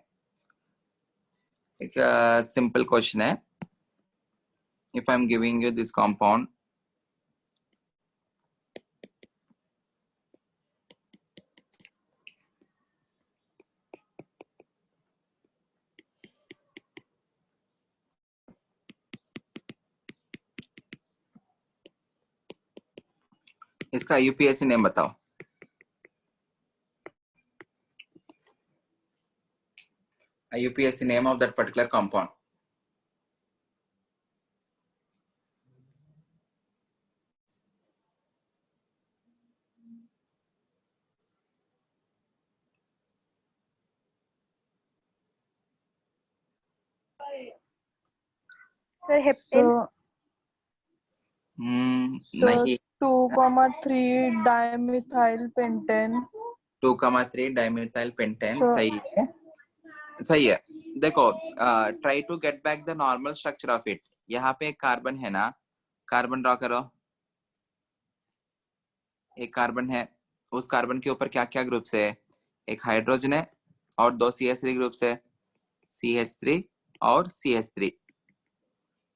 एक simple question है. If I'm giving you this compound, इसका UPSC name बताओ. A UPSC name of that particular compound. So नहीं. 2,3 dimethyl pentane. 2,3 dimethyl pentane. So- सही है. सही है. देखो, try to get back the normal structure of it. यहाँ पे एक कार्बन है ना, कार्बन ड्रॉ करो. एक कार्बन है, उस कार्बन के ऊपर क्या क्या ग्रुप्स है? एक हाइड्रोजन है और 2 CH3 ग्रुप्स है, CH3 और CH3.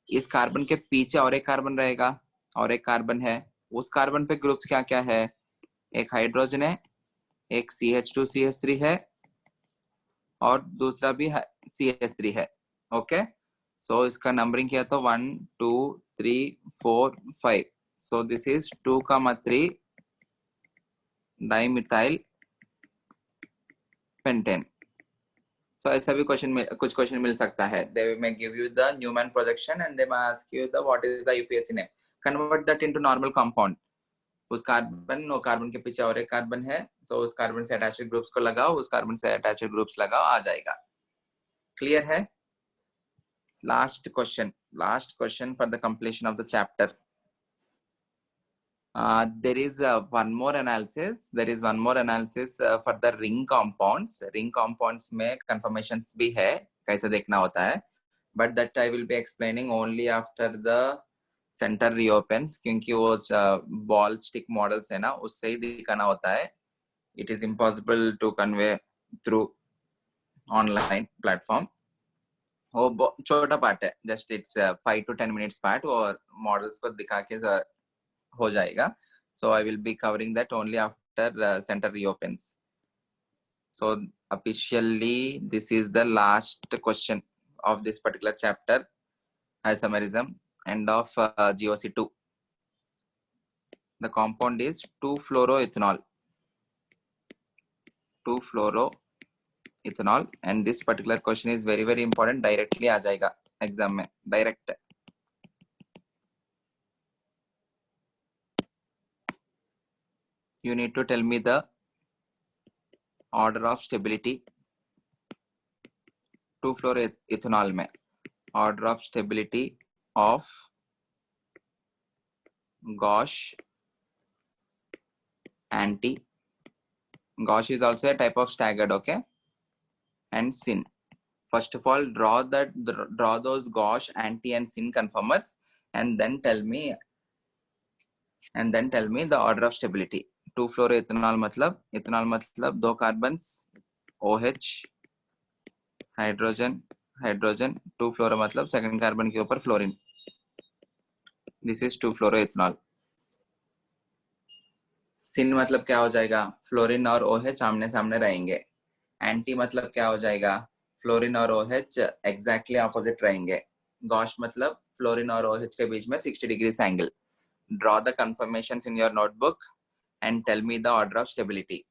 इस कार्बन के पीछे और एक कार्बन रहेगा और एक कार्बन है. उस कार्बन पे ग्रुप्स क्या क्या है? एक हाइड्रोजन है, एक CH2 CH3 है और दूसरा भी CH3 है. ओके, सो इसका नंबरिंग किया तो 1 2 3 4 5. So this is 2,3 dimethyl pentane. So ऐसा भी कुछ क्वेश्चन मिल सकता है. They may give you the Newman projection and they may ask you the what is the UPSC name. Convert that into normal compound. उस carbon के पीछे और एक कार्बन है, सो उस कार्बन से अटैच्ड ग्रुप्स को लगाओ, उस कार्बन से अटैच्ड ग्रुप्स लगाओ, आ जाएगा. क्लियर है? Last question for the completion of the chapter. There is one more analysis. There is one more analysis for the ring compounds. Ring compounds में conformations भी है, कैसे देखना होता है. But that I will be explaining only after the center reopens, क्योंकि वो ball stick models है ना, उससे ही दिखाना होता है. It is impossible to convey through online platform. वो छोटा पार्ट है, just it's 5 to 10 minutes part, और models को दिखा के हो जाएगा. So I will be covering that only after center reopens. So officially this is the last question of this particular chapter, isomerism, end of GOC2. The compound is 2-fluoroethanol. 2-fluoroethanol, and this particular question is very very important. Directly आ जाएगा exam में, direct. You need to tell me the order of stability. 2-fluoroethanol में order of stability of gauche, anti. Gauche is also a type of staggered, okay? And syn. First of all, draw those gauche, anti, and syn conformers, and then tell me the order of stability. 2-fluoroethanol मतलब 2 carbons, OH, hydrogen. 2-fluoro मतलब second carbon के ऊपर fluorine. This is 2-fluoroethanol. सिन मतलब क्या हो जाएगा, fluorine और OH आमने सामने रहेंगे. एंटी मतलब क्या हो जाएगा, फ्लोरीन और OH एग्जैक्टली ऑपोजिट रहेंगे. गॉश मतलब फ्लोरीन और OH के बीच में 60 degrees angle. Draw the conformations in your notebook and tell me the order of stability.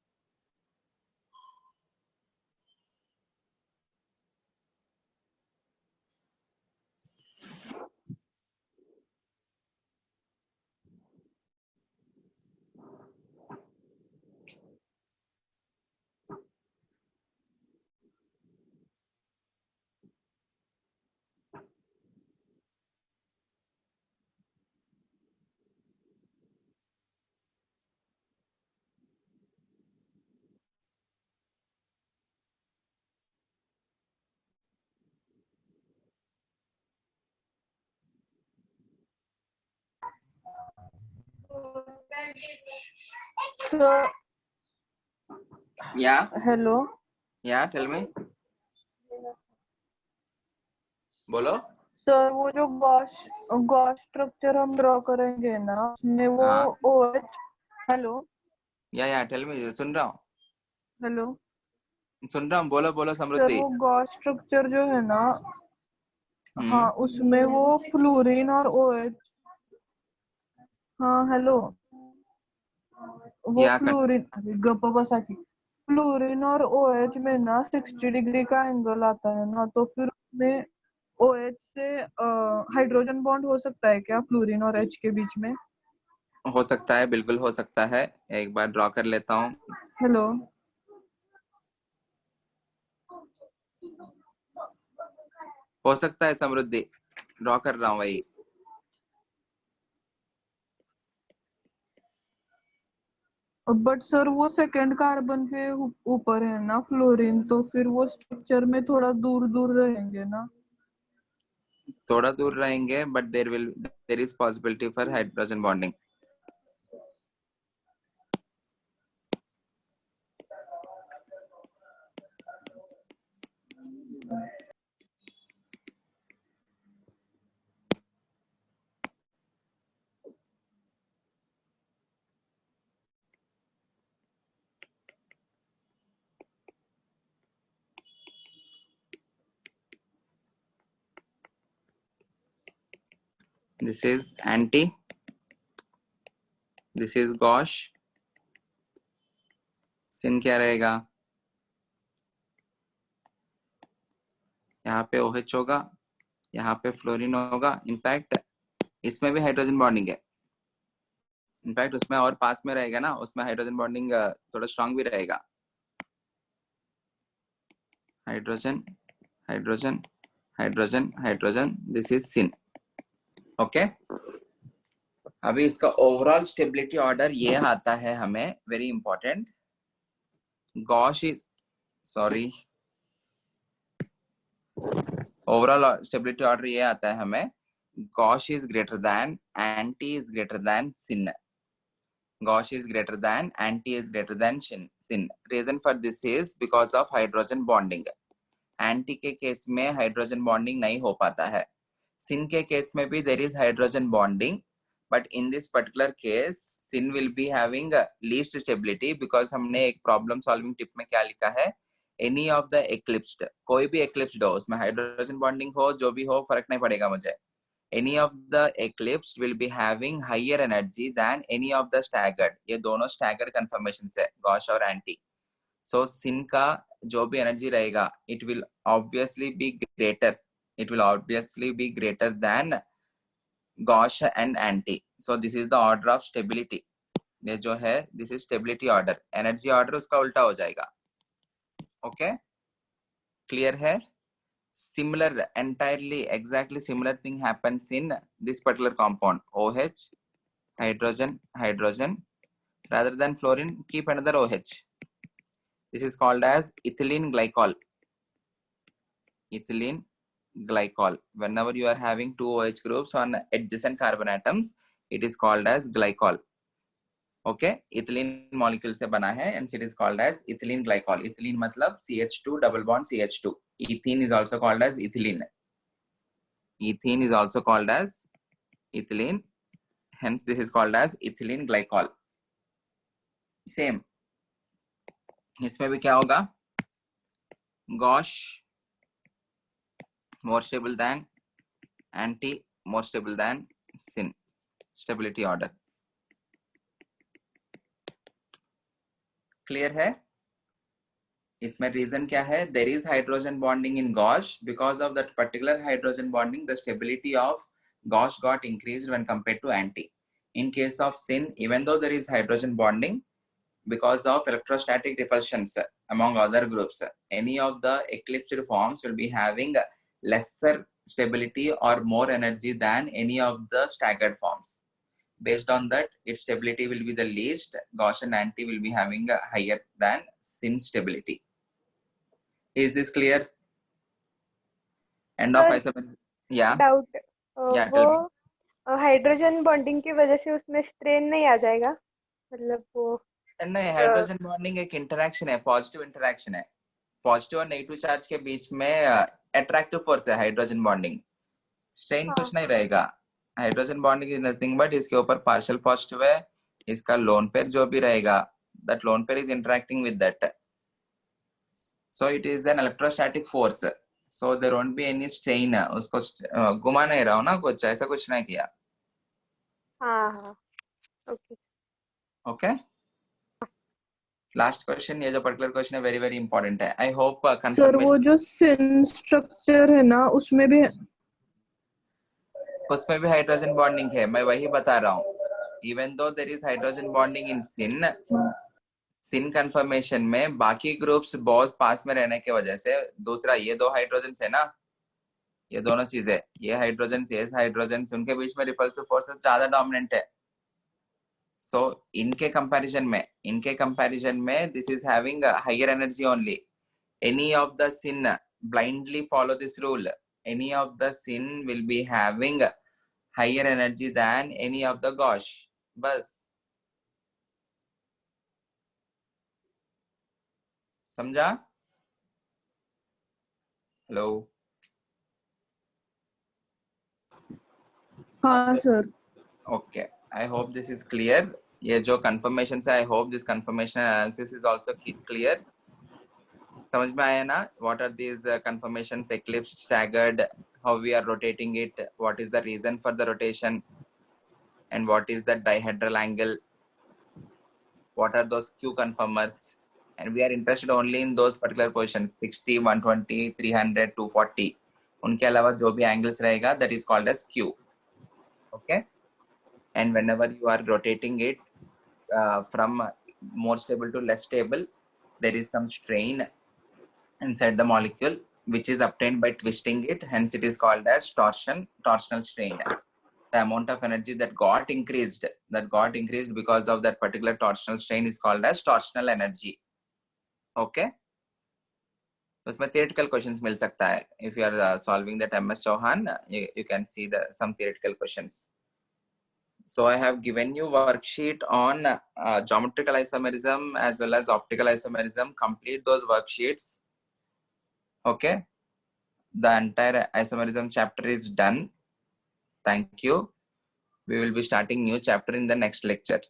So, Yeah, hello. yeah, tell me. बोलो. सर वो जो गॉश स्ट्रक्चर हम ड्रॉ करेंगे ना, उसमें वो हाँ. OH. हेलो. या टेल मी, सुन रहा हूँ. हेलो. सुन रहा हूँ, बोलो सर समृद्धि. वो गॉश स्ट्रक्चर जो है ना, हाँ, हम्म. उसमें वो फ्लोरीन और OH. हाँ हेलो. वो या फ्लोरीन, अरे गप्पा बसा की, फ्लोरीन और OH में ना 60 डिग्री का एंगल आता है ना, तो फिर उसमें OH से हाइड्रोजन बॉन्ड हो सकता है क्या फ्लोरीन और H के बीच में? हो सकता है, बिल्कुल हो सकता है. एक बार ड्रॉ कर लेता हूँ. हेलो. हो सकता है समृद्धि, ड्रॉ कर रहा हूँ वही. बट सर वो सेकंड कार्बन के ऊपर है ना फ्लोरीन, तो फिर वो स्ट्रक्चर में थोड़ा दूर दूर रहेंगे ना. थोड़ा दूर रहेंगे, but there is possibility for hydrogen bonding. This is anti. This is gauche. सिन क्या रहेगा, यहाँ पे OH होगा, यहाँ पे फ्लोरीन होगा. इनफैक्ट इसमें भी हाइड्रोजन बॉन्डिंग है. इनफैक्ट उसमें और पास में रहेगा ना, उसमें हाइड्रोजन बॉन्डिंग थोड़ा स्ट्रांग भी रहेगा. Hydrogen hydrogen hydrogen hydrogen. This is syn. Okay. अभी इसका ओवरऑल स्टेबिलिटी ऑर्डर ये आता है हमें, very important. Gauche is, sorry, overall stability order ये आता है हमें. Gauche is greater than, anti is greater than, syn. Gauche is greater than, anti is greater than sin. Reason for this is because of hydrogen bonding. Anti के case में hydrogen bonding नहीं हो पाता है. sin के case में भी there is hydrogen bonding, but in this particular case sin will be having least stability because हमने एक problem solving tip में क्या लिखा है, any of the eclipsed, कोई भी eclipsed हो, उसमें हाइड्रोजन बॉन्डिंग हो, जो भी हो, फर्क नहीं पड़ेगा मुझे. Any of the eclipsed will be having higher energy than any of the staggered. ये दोनों staggered conformations है, Gauche और anti. So sin का जो भी energy रहेगा, it will obviously be greater. It will obviously be greater than Gauche and anti. So this is the order of stability. ये जो है, this is stability order. Energy order उसका उल्टा हो जाएगा. Okay? Clear है? Similar, entirely exactly similar thing happens in this particular compound, OH, hydrogen, hydrogen. Rather than fluorine, keep another OH. This is called as ethylene glycol. Ethylene glycol. Whenever you are having two OH groups on adjacent carbon atoms, it is called as glycol. Okay, ethylene molecule से बना है, and it is called as ethylene glycol. Ethylene मतलब CH2 double bond CH2. Ethene is also called as ethylene. Ethene is also called as ethylene. Hence, this is called as ethylene glycol. Same. इसमें भी क्या होगा? Gauche more stable than, anti more stable than sin. Stability order. Clear है? इसमें reason क्या है? There is hydrogen bonding in gauche. Because of that particular hydrogen bonding, the stability of gauche got increased when compared to anti. In case of sin, even though there is hydrogen bonding, because of electrostatic repulsions among other groups, any of the eclipsed forms will be having lesser stability or more energy than any of the staggered forms. Based on that, its stability will be the least. Gauche and anti will be having a higher than sin stability. Is this clear? End of isomer. Yeah. Doubt Yeah, वो tell me. Hydrogen bonding की वजह से उसमें strain नहीं आ जाएगा, मतलब वो नहीं, हाइड्रोजन बॉन्डिंग एक इंटरेक्शन है, पॉजिटिव इंटरेक्शन है. पॉजिटिव और नेगेटिव चार्ज के बीच में अट्रैक्टिव फोर्स है हाइड्रोजन बॉन्डिंग. स्ट्रेन कुछ नहीं रहेगा. Hydrogen bonding is nothing but इसके ऊपर पार्शियल पॉजिटिव है. इसका लोन पेयर जो भी रहेगा, that lone pair is interacting with that. So it is an electrostatic force. So there won't be any strain. उसको घुमा नहीं रहा हूं ना, कुछ ऐसा कुछ नहीं किया. हाँ ओके. Okay, last question. ये जो पर्टिकुलर क्वेश्चन है वेरी वेरी इंपॉर्टेंट है. आई होप सर वो जो सिन स्ट्रक्चर है ना, उसमें भी हाइड्रोजन बॉन्डिंग है. मैं वही बता रहा हूँ. Even though there is hydrogen bonding in syn conformation में बाकी ग्रुप्स बहुत पास में रहने की वजह से, दूसरा ये दो हाइड्रोजन है ना, ये दोनों चीजें, ये हाइड्रोजन ये हाइड्रोजन, उनके बीच में रिपल्सिव फोर्सेस ज्यादा डोमिनेंट है. सो इनके कंपैरिजन में this is having higher energy only. Any of the syn, blindly follow this rule, any of the sin will be having higher energy than any of the gauche. बस समझा? Hello. हाँ sir. Okay, I hope this is clear. ये जो confirmation है, I hope this confirmation analysis is also clear. समझ में आया ना? What are these confirmations? Eclipsed, staggered, how we are rotating it, what is the reason for the rotation, and what is the dihedral angle, what are those Q conformers, and we are interested only in those particular positions 60, 120, 300, 240. उनके अलावा जो भी angles रहेगा, that is called as Q. Okay, and whenever you are rotating it from more stable to less stable, there is some strain inside the molecule which is obtained by twisting it. Hence it is called as torsional strain. the amount of energy that got increased because of that particular torsional strain is called as torsional energy. Okay, तो उसमें theoretical questions मिल सकता है. If you are solving that MS Chauhan, you can see some theoretical questions. So I have given you worksheet on geometrical isomerism as well as optical isomerism. Complete those worksheets. Okay, the entire isomerism chapter is done. Thank you. We will be starting new chapter in the next lecture.